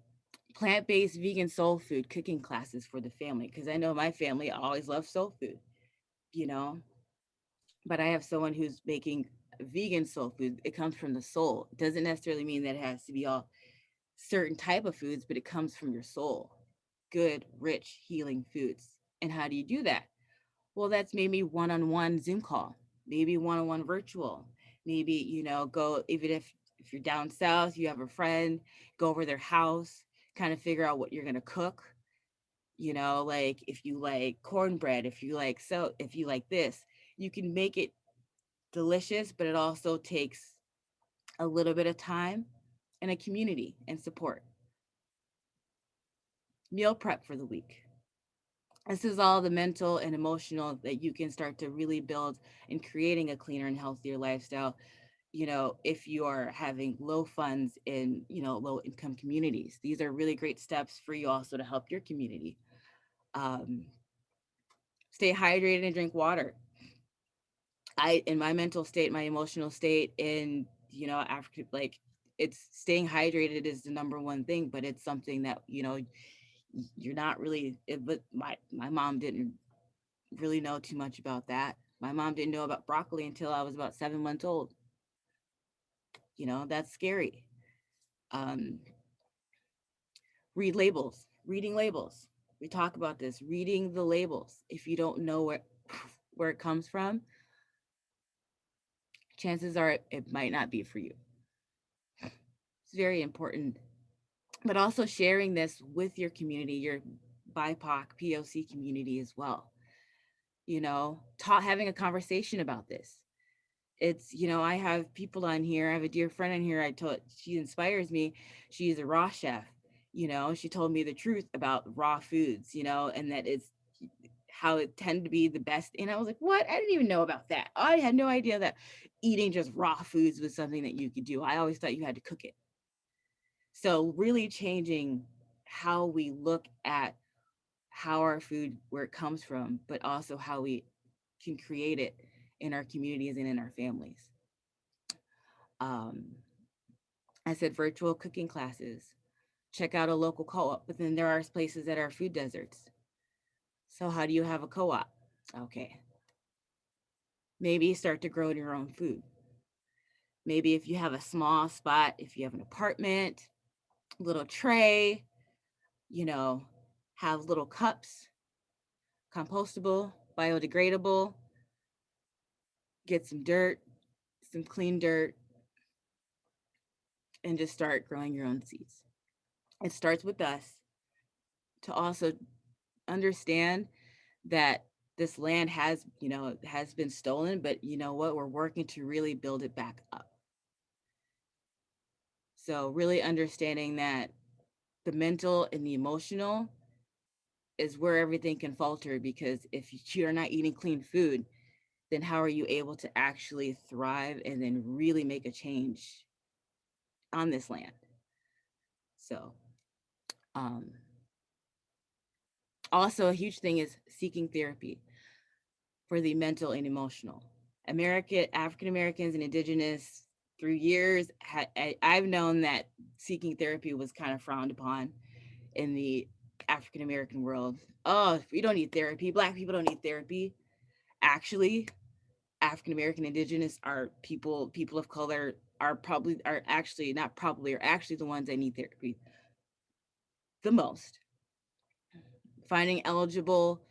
plant-based vegan soul food cooking classes for the family. Because I know my family always loved soul food, you know, but I have someone who's making vegan soul food. It comes from the soul. It doesn't necessarily mean that it has to be all certain type of foods, but it comes from your soul. Good, rich, healing foods. And how do you do that? Well, that's maybe one-on-one Zoom call, maybe one-on-one virtual, maybe, go, even if you're down south, you have a friend, go over their house, kind of figure out what you're going to cook. Like if you like cornbread, if you like this, you can make it delicious, but it also takes a little bit of time and a community and support. Meal prep for the week. This is all the mental and emotional that you can start to really build in creating a cleaner and healthier lifestyle, if you are having low funds in, low income communities. These are really great steps for you also to help your community. Stay hydrated and drink water. In my mental state, my emotional state, and, after, like, it's staying hydrated is the number one thing, but it's something that, you're not really, but my mom didn't really know too much about that. My mom didn't know about broccoli until I was about 7 months old. That's scary. Read labels, reading labels. We talk about this, reading the labels. If you don't know where it comes from, chances are it might not be for you. It's very important. But also sharing this with your community, your BIPOC, POC community as well. Having a conversation about this. It's, I have people on here. I have a dear friend on here. She inspires me. She's a raw chef. She told me the truth about raw foods, and that it's how it tend to be the best. And I was like, what? I didn't even know about that. I had no idea that eating just raw foods was something that you could do. I always thought you had to cook it. So really changing how we look at how our food, where it comes from, but also how we can create it in our communities and in our families. I said virtual cooking classes. Check out a local co-op, but then there are places that are food deserts. So how do you have a co-op? Okay. Maybe start to grow your own food. Maybe if you have a small spot, if you have an apartment, little tray, have little cups, compostable, biodegradable, get some dirt, some clean dirt, and just start growing your own seeds. It starts with us to also understand that this land has been stolen, but you know what? We're working to really build it back up. So really understanding that the mental and the emotional is where everything can falter, because if you're not eating clean food, then how are you able to actually thrive and then really make a change on this land? So also a huge thing is seeking therapy for the mental and emotional. African Americans and Indigenous, through years, I've known that seeking therapy was kind of frowned upon in the African American world. Oh, we don't need therapy. Black people don't need therapy. Actually, African American Indigenous are people of color are actually the ones that need therapy the most. Finding eligible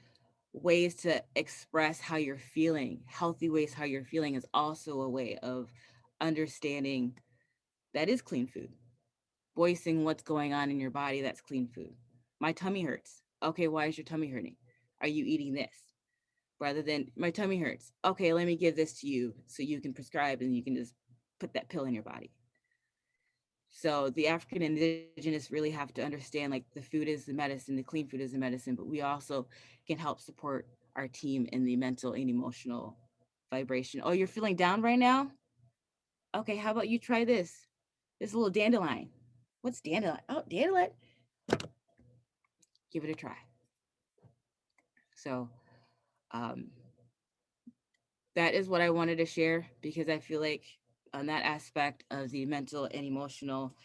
ways to express how you're feeling, healthy ways how you're feeling, is also a way of understanding that is clean food. Voicing what's going on in your body, that's clean food. my tummy hurts. Okay, why is your tummy hurting? Are you eating this? Rather than my tummy hurts. Okay, let me give this to you so you can prescribe and you can just put that pill in your body. So the African indigenous really have to understand, like, the food is the medicine, the clean food is the medicine, but we also can help support our team in the mental and emotional vibration. Oh, you're feeling down right now? Okay, how about you try this? This little dandelion. What's dandelion? Oh, dandelion. Give it a try. So that is what I wanted to share, because I feel like on that aspect of the mental and emotional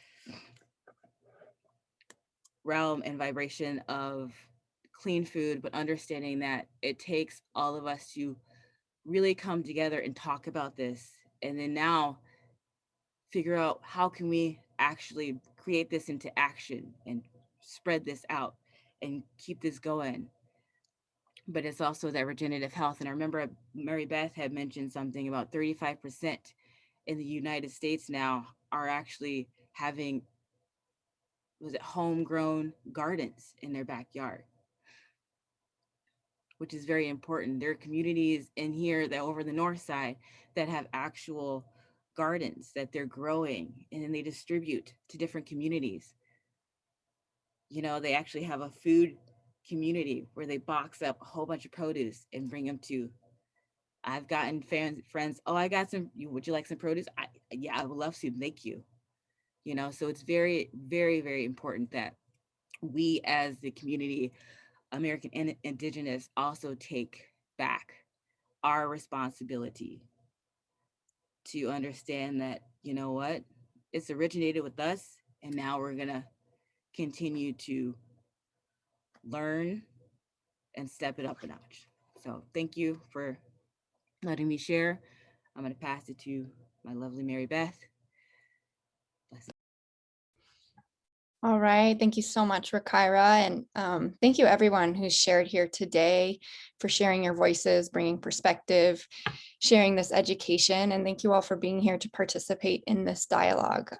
realm and vibration of clean food, but understanding that it takes all of us to really come together and talk about this, and then now figure out how can we actually create this into action and spread this out and keep this going. But it's also that regenerative health. And I remember Mary Beth had mentioned something about 35% in the United States now are actually having, was it homegrown gardens in their backyard, which is very important. There are communities in here that over the north side that have actual gardens that they're growing, and then they distribute to different communities. You know, they actually have a food community where they box up a whole bunch of produce and bring them to. I've gotten friends, oh, I got some, would you like some produce? Yeah, I would love to, thank you. You know, so it's very, very, very important that we as the community, American Indigenous, also take back our responsibility to understand that, you know what, it's originated with us, and now we're gonna continue to learn and step it up a notch. So thank you for letting me share. I'm gonna pass it to my lovely Mary Beth. Bless. All right, thank you so much, Rikyrah, and thank you everyone who's shared here today for sharing your voices, bringing perspective, sharing this education, and thank you all for being here to participate in this dialogue.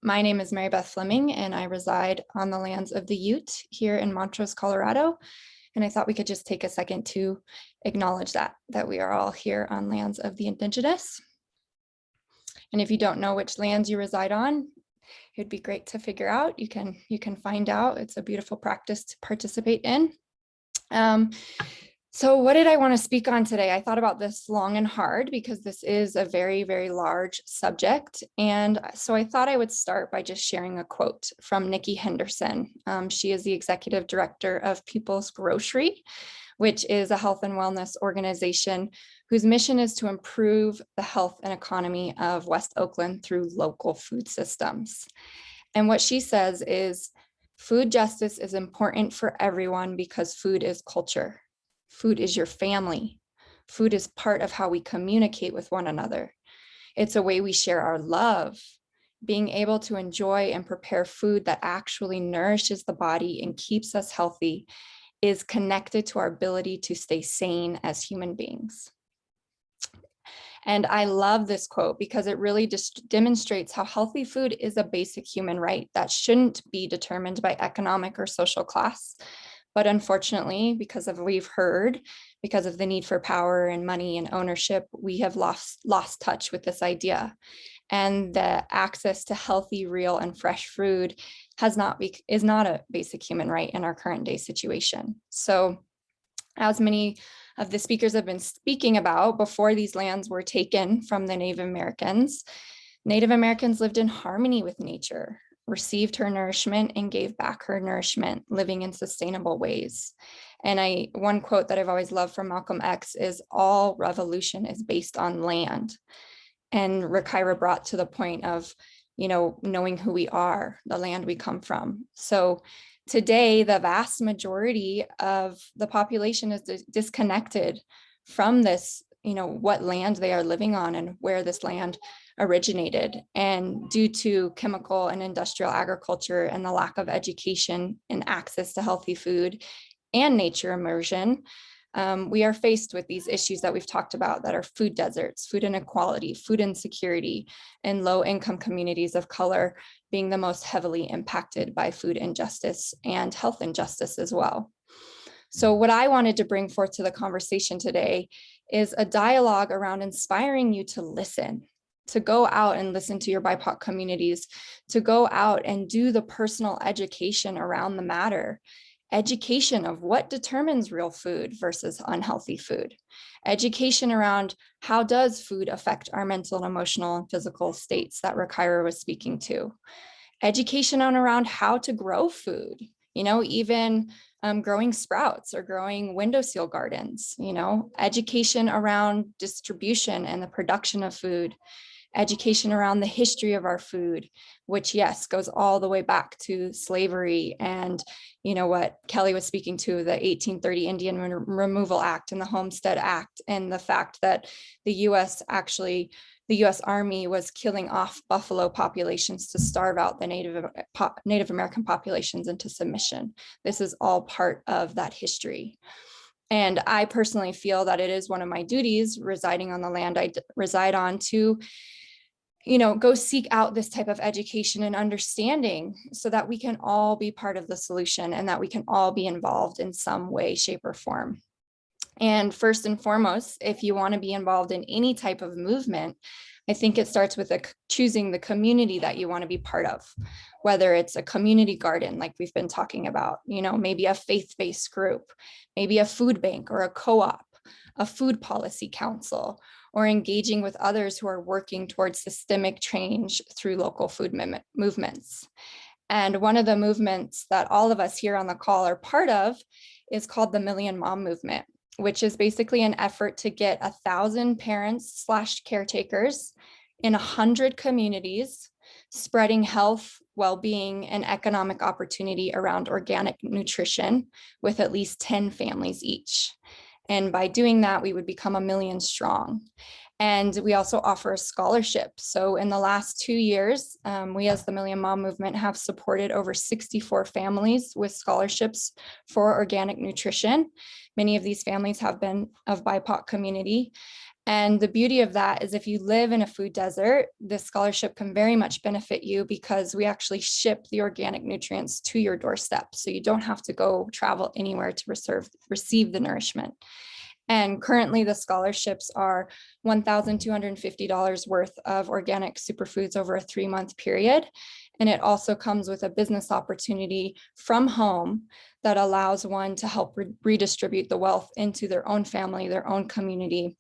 My name is Mary Beth Flemming, and I reside on the lands of the Ute here in Montrose, Colorado, and I thought we could just take a second to acknowledge that we are all here on lands of the Indigenous. And if you don't know which lands you reside on, it'd be great to figure out. You can find out. It's a beautiful practice to participate in. So what did I want to speak on today? I thought about this long and hard because this is a very, very large subject. And so I thought I would start by just sharing a quote from Nikki Henderson. She is the executive director of People's Grocery, which is a health and wellness organization whose mission is to improve the health and economy of West Oakland through local food systems. And what she says is, food justice is important for everyone because food is culture. Food is your family. Food is part of how we communicate with one another. It's a way we share our love. Being able to enjoy and prepare food that actually nourishes the body and keeps us healthy is connected to our ability to stay sane as human beings. And I love this quote because it really just demonstrates how healthy food is a basic human right that shouldn't be determined by economic or social class. But unfortunately, because of we've heard, because of the need for power and money and ownership, we have lost touch with this idea. And the access to healthy, real, and fresh food is not a basic human right in our current day situation. So as many of the speakers have been speaking about, before these lands were taken from the Native Americans lived in harmony with nature, received her nourishment and gave back her nourishment, living in sustainable ways. And one quote that I've always loved from Malcolm X is, all revolution is based on land. And Rikyrah brought to the point of, knowing who we are, the land we come from. So today, the vast majority of the population is disconnected from this, what land they are living on and where this land originated. And due to chemical and industrial agriculture and the lack of education and access to healthy food and nature immersion, We are faced with these issues that we've talked about that are food deserts, food inequality, food insecurity, and low-income communities of color being the most heavily impacted by food injustice and health injustice as well. So what I wanted to bring forth to the conversation today is a dialogue around inspiring you to listen, to go out and listen to your BIPOC communities, to go out and do the personal education around the matter. Education of what determines real food versus unhealthy food. Education around how does food affect our mental and emotional and physical states that Rikyrah was speaking to. Education on around how to grow food, even growing sprouts or growing windowsill gardens, education around distribution and the production of food, education around the history of our food, which yes, goes all the way back to slavery and what Kelly was speaking to, the 1830 Indian Removal Act and the Homestead Act, and the fact that the US Army was killing off buffalo populations to starve out the Native American populations into submission. This is all part of that history. And I personally feel that it is one of my duties residing on the land I reside on to go seek out this type of education and understanding so that we can all be part of the solution and that we can all be involved in some way, shape, or form. And first and foremost, if you want to be involved in any type of movement, I think it starts with choosing the community that you want to be part of, whether it's a community garden, like we've been talking about, maybe a faith-based group, maybe a food bank or a co-op, a food policy council, or engaging with others who are working towards systemic change through local food movements. And one of the movements that all of us here on the call are part of is called the Million Mom Movement, which is basically an effort to get 1,000 parents/caretakers in 100 communities, spreading health, well-being, and economic opportunity around organic nutrition with at least 10 families each. And by doing that, we would become 1 million strong. And we also offer a scholarship. So in the last 2 years, we as the Million Mom Movement have supported over 64 families with scholarships for organic nutrition. Many of these families have been of BIPOC community. And the beauty of that is if you live in a food desert, this scholarship can very much benefit you because we actually ship the organic nutrients to your doorstep. So you don't have to go travel anywhere to receive the nourishment. And currently the scholarships are $1,250 worth of organic superfoods over a 3-month period. And it also comes with a business opportunity from home that allows one to help redistribute the wealth into their own family, their own community,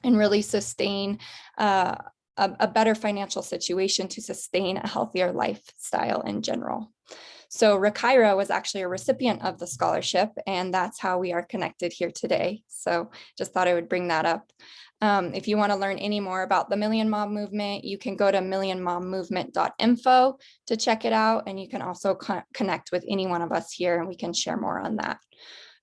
and really sustain a better financial situation to sustain a healthier lifestyle in general. So Rikyrah was actually a recipient of the scholarship, and that's how we are connected here today. So just thought I would bring that up. If you want to learn any more about the Million Mom Movement, you can go to millionmommovement.info to check it out. And you can also connect with any one of us here and we can share more on that.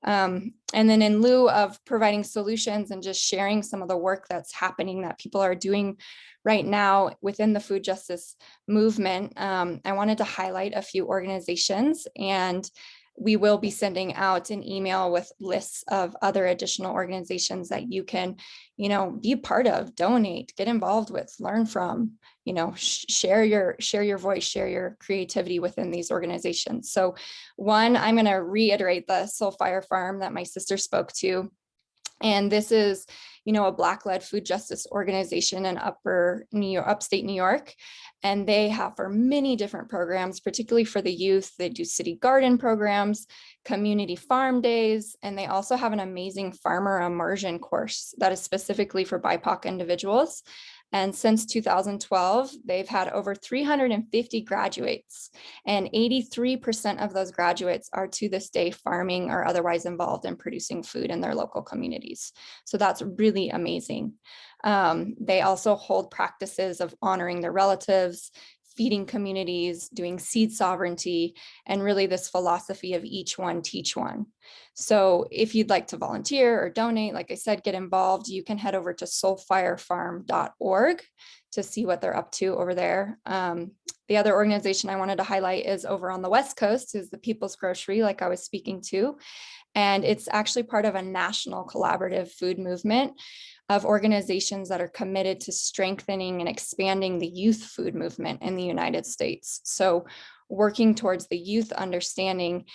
And then in lieu of providing solutions and just sharing some of the work that's happening that people are doing right now within the food justice movement, I wanted to highlight a few organizations, and we will be sending out an email with lists of other additional organizations that you can, be a part of, donate, get involved with, learn from, share your voice, share your creativity within these organizations. So one, I'm going to reiterate the Soul Fire Farm that my sister spoke to. And this is, a Black-led food justice organization in upstate New York. And they have for many different programs, particularly for the youth. They do city garden programs, community farm days, and they also have an amazing farmer immersion course that is specifically for BIPOC individuals. And since 2012, they've had over 350 graduates, and 83% of those graduates are to this day farming or otherwise involved in producing food in their local communities. So that's really amazing. They also hold practices of honoring their relatives, feeding communities, doing seed sovereignty, and really this philosophy of each one, teach one. So if you'd like to volunteer or donate, like I said, get involved, you can head over to soulfirefarm.org to see what they're up to over there. The other organization I wanted to highlight is over on the West Coast, is the People's Grocery, like I was speaking to. And it's actually part of a national collaborative food movement of organizations that are committed to strengthening and expanding the youth food movement in the United States. So working towards the youth understanding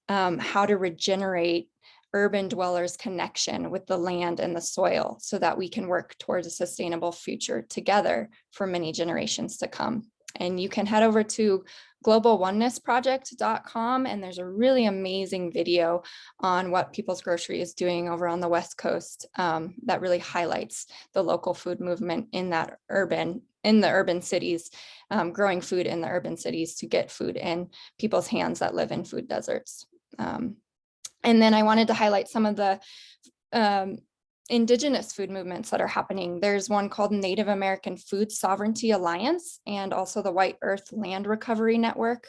how to regenerate urban dwellers' connection with the land and the soil so that we can work towards a sustainable future together for many generations to come. And you can head over to globalonenessproject.com, and there's a really amazing video on what People's Grocery is doing over on the West Coast that really highlights the local food movement in the urban cities, growing food in the urban cities to get food in people's hands that live in food deserts. And then I wanted to highlight some of the indigenous food movements that are happening. There's one called Native American Food Sovereignty Alliance and also the White Earth Land Recovery Network.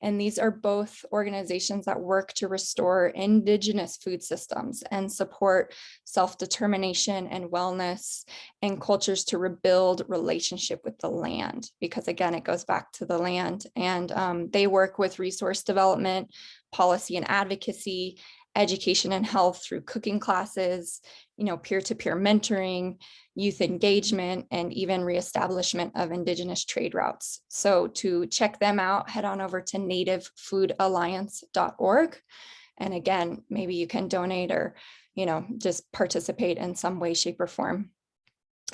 And these are both organizations that work to restore indigenous food systems and support self-determination and wellness and cultures to rebuild relationship with the land, because again, it goes back to the land. And they work with resource development, policy and advocacy, education and health through cooking classes, peer-to-peer mentoring, youth engagement, and even reestablishment of indigenous trade routes. So to check them out, head on over to nativefoodalliance.org. And again, maybe you can donate or, just participate in some way, shape, or form.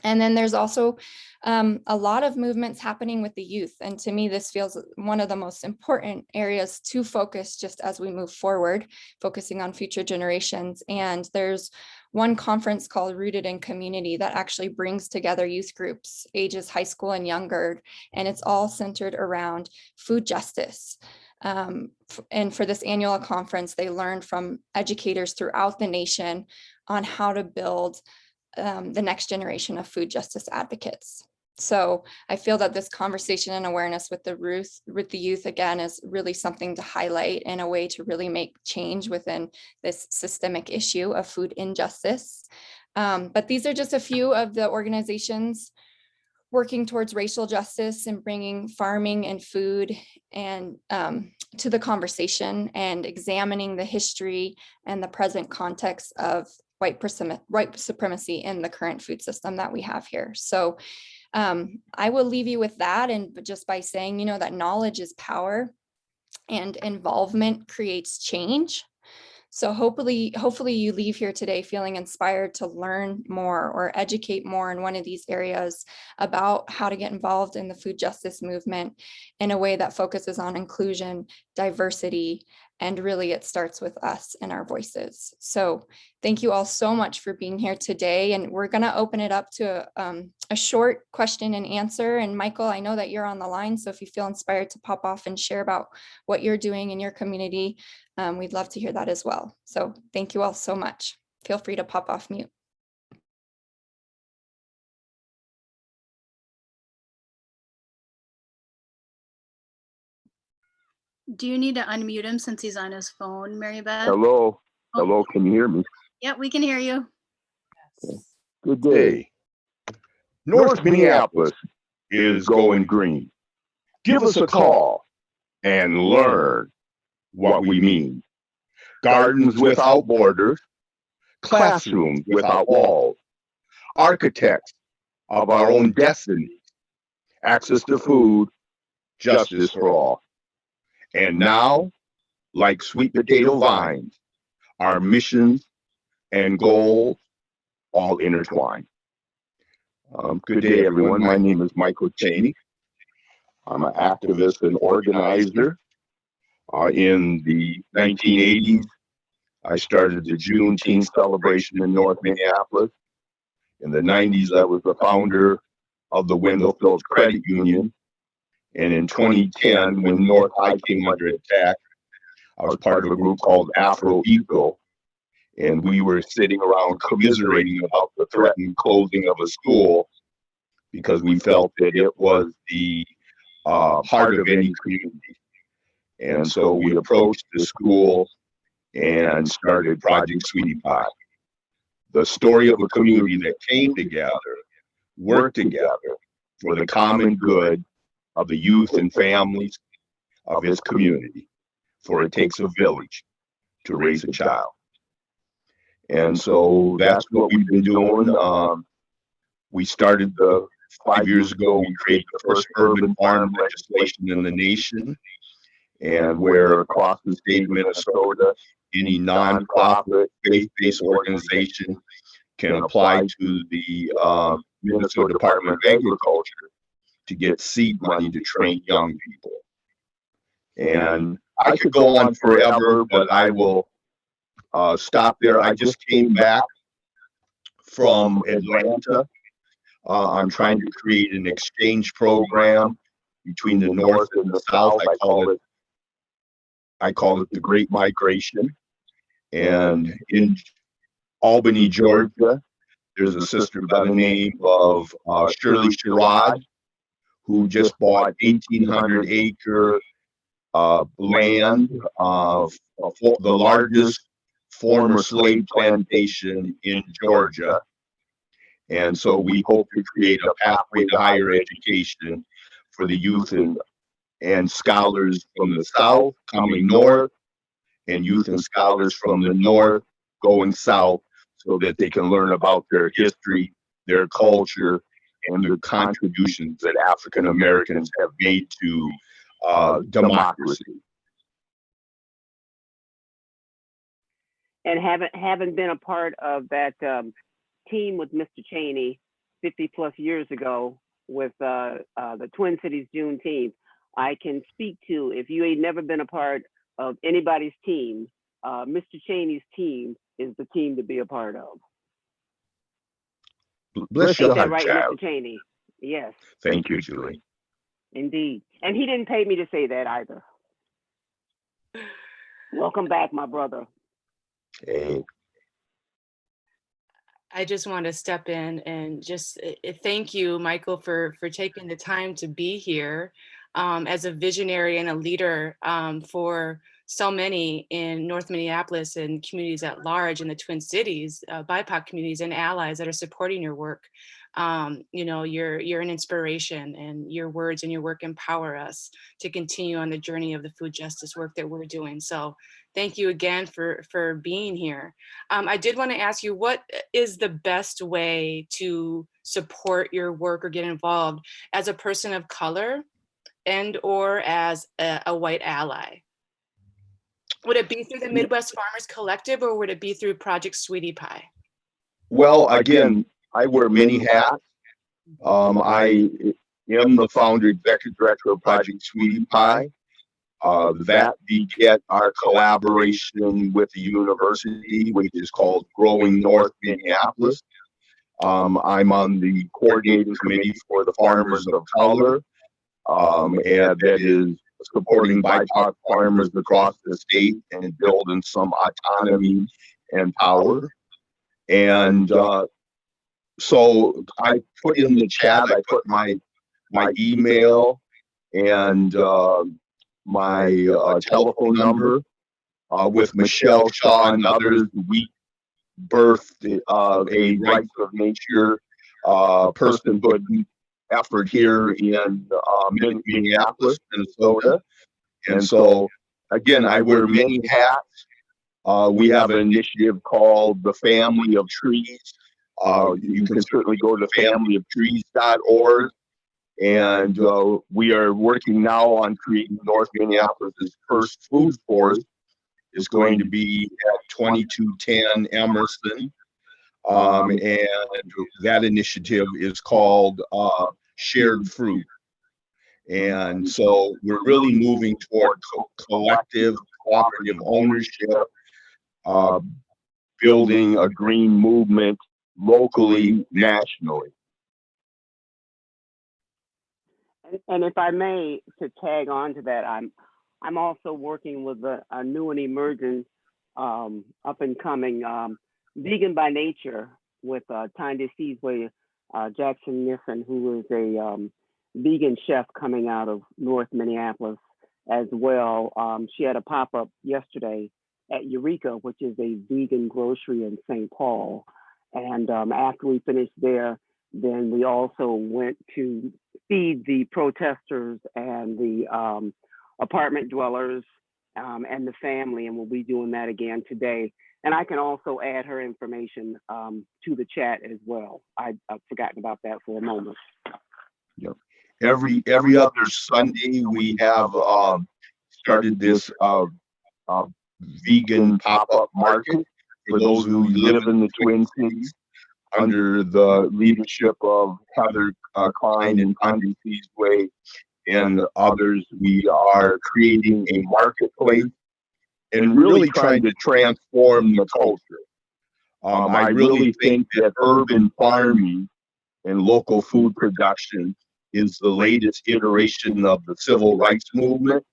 And then there's also a lot of movements happening with the youth. And to me, this feels one of the most important areas to focus just as we move forward, focusing on future generations. And there's one conference called Rooted in Community that actually brings together youth groups, ages high school and younger, and it's all centered around food justice. And for this annual conference, they learned from educators throughout the nation on how to build the next generation of food justice advocates. So I feel that this conversation and awareness with the youth again is really something to highlight in a way to really make change within this systemic issue of food injustice. But these are just a few of the organizations working towards racial justice and bringing farming and food and to the conversation and examining the history and the present context of white supremacy in the current food system that we have here. So I will leave you with that, and just by saying, that knowledge is power and involvement creates change. So hopefully you leave here today feeling inspired to learn more or educate more in one of these areas about how to get involved in the food justice movement in a way that focuses on inclusion, diversity, and really it starts with us and our voices. So thank you all so much for being here today. And we're going to open it up to a short question and answer. And Michael, I know that you're on the line, so if you feel inspired to pop off and share about what you're doing in your community, we'd love to hear that as well. So thank you all so much. Feel free to pop off mute. Do you need to unmute him since he's on his phone, Mary Beth? Hello. Hello, can you hear me? Yep, we can hear you. Good day. North Minneapolis is going green. Give us a call and learn what we mean. Gardens without borders, classrooms without walls, architects of our own destiny, access to food, justice for all. And now, like sweet potato vines, our missions and goals all intertwine. Good day, everyone. My name is Michael Cheney. I'm an activist and organizer. In the 1980s, I started the Juneteenth celebration in North Minneapolis. In the 90s, I was the founder of the Wendell Phillips Credit Union. And in 2010, when North High came under attack, I was part of a group called Afro Eco. And we were sitting around commiserating about the threatened closing of a school because we felt that it was the heart of any community. And so we approached the school and started Project Sweetie Pie. The story of a community that came together, worked together, for the common good of the youth and families of his community, for it takes a village to raise a child. And so that's what we've been doing. We started 5 years ago, we created the first urban farm legislation in the nation, and where across the state of Minnesota, any nonprofit, faith-based organization can apply to the Minnesota Department of Agriculture to get seed money to train young people. And I could go on forever, but I will stop there. I just came back from Atlanta. I'm trying to create an exchange program between the North and the South. I call it the Great Migration. And in Albany, Georgia, there's a sister by the name of Shirley Sherrod, who just bought 1,800-acre land of the largest former slave plantation in Georgia. And so we hope to create a pathway to higher education for the youth and scholars from the South coming north, and youth and scholars from the north going south, so that they can learn about their history, their culture, and the contributions that African Americans have made to democracy. And having been a part of that team with Mr. Cheney 50 plus years ago with the Twin Cities Juneteenth, I can speak to, if you ain't never been a part of anybody's team, Mr. Cheney's team is the team to be a part of. Bless your heart, right, child. Mr. Cheney. Yes. Thank you, Julie. Indeed. And he didn't pay me to say that either. Welcome back, my brother. Hey. I just want to step in and just thank you, Michael, for taking the time to be here as a visionary and a leader for so many in North Minneapolis and communities at large in the Twin Cities, BIPOC communities and allies that are supporting your work. You know, you're an inspiration, and your words and your work empower us to continue on the journey of the food justice work that we're doing. So thank you again for being here. I did want to ask you, what is the best way to support your work or get involved as a person of color and or as a white ally? Would it be through the Midwest Farmers Collective, or would it be through Project Sweetie Pie? Well, again, I wear many hats. I am the founder, executive director of Project Sweetie Pie. That beget our collaboration with the university, which is called Growing North Minneapolis. I'm on the coordinating committee for the Farmers of Color, and that is supporting BIPOC farmers across the state and building some autonomy and power. And so I put in the chat, I put my email and my telephone number with Michelle Shaw and others. We birthed a Rights of Nature personhood effort here in Minneapolis, Minnesota. And so, again, I wear many hats. We have an initiative called the Family of Trees. You can certainly go to familyoftrees.org. And we are working now on creating North Minneapolis' first food forest. Is going to be at 2210 Emerson. And that initiative is called Shared Fruit. And so we're really moving toward collective cooperative ownership, building a green movement locally, nationally. And if I may, to tag on to that, I'm also working with a new and emerging, up and coming Vegan by Nature with Tanya Seasway Jackson Nissen, who is a vegan chef coming out of North Minneapolis as well. She had a pop-up yesterday at Rikyrah, which is a vegan grocery in St. Paul. And after we finish there, Then we also went to feed the protesters and the apartment dwellers and the family, and we'll be doing that again today. And I can also add her information to the chat as well. I've forgotten about that for a moment. Yep. Every other Sunday we have started this vegan pop-up market for those who live in the Twin Cities under the leadership of Heather Klein and Condi Seasway and others. We are creating a marketplace and really trying to transform the culture. I really think that urban farming and local food production is the latest iteration of the civil rights movement.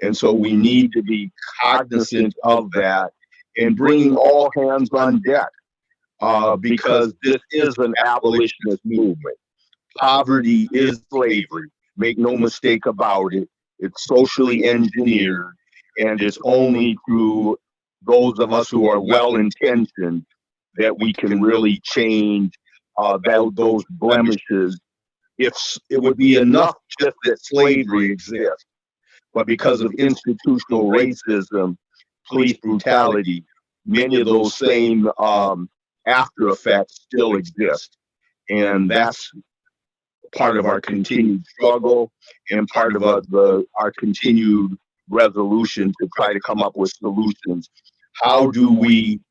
And so we need to be cognizant of that and bringing all hands on deck because this is an abolitionist movement. Poverty is slavery. Make no mistake about it. It's socially engineered, and it's only through those of us who are well-intentioned that we can really change those blemishes. If it would be enough just that slavery exists, but because of institutional racism, police brutality, many of those same after effects still exist. And that's part of our continued struggle and part of our continued resolution to try to come up with solutions. How do we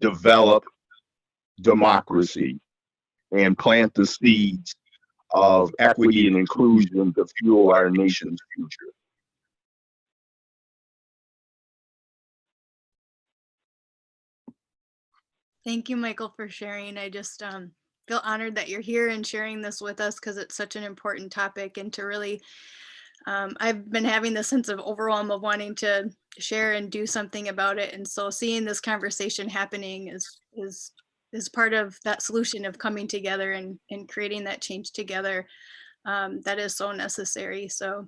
develop democracy and plant the seeds of equity and inclusion to fuel our nation's future? Thank you, Michael, for sharing. I just feel honored that you're here and sharing this with us because it's such an important topic, and to really, I've been having this sense of overwhelm of wanting to share and do something about it. And so seeing this conversation happening is part of that solution of coming together and creating that change together. That is so necessary. So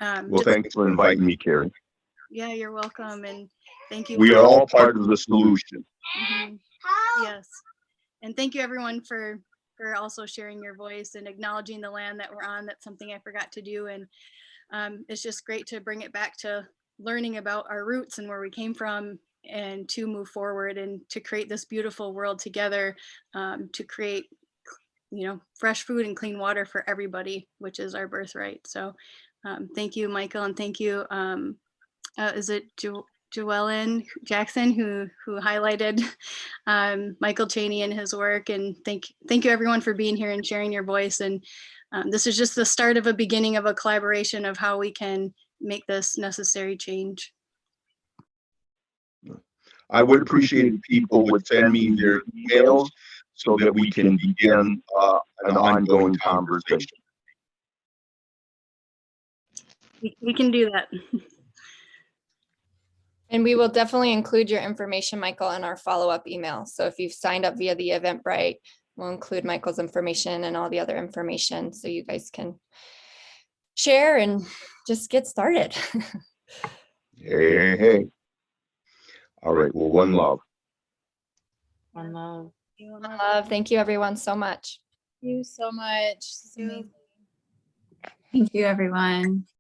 well, thanks for inviting me, Carrie. Yeah, you're welcome. And thank you. We are all part of the solution. Mm-hmm. Yes. And thank you everyone for also sharing your voice and acknowledging the land that we're on. That's something I forgot to do. And it's just great to bring it back to learning about our roots and where we came from, and to move forward and to create this beautiful world together, to create, fresh food and clean water for everybody, which is our birthright. So thank you, Michael, and thank you. Is it Joellen Jackson who highlighted Michael Chaney and his work? And thank you everyone for being here and sharing your voice. And this is just the start of a beginning of a collaboration of how we can make this necessary change. I would appreciate if people would send me their emails so that we can begin an ongoing conversation. We can do that. And we will definitely include your information, Michael, in our follow-up email. So if you've signed up via the Eventbrite, we'll include Michael's information and all the other information so you guys can share and just get started. Hey. All right. Well, one love. One love. One love. Thank you, everyone, so much. Thank you so much. This is amazing. Thank you, everyone.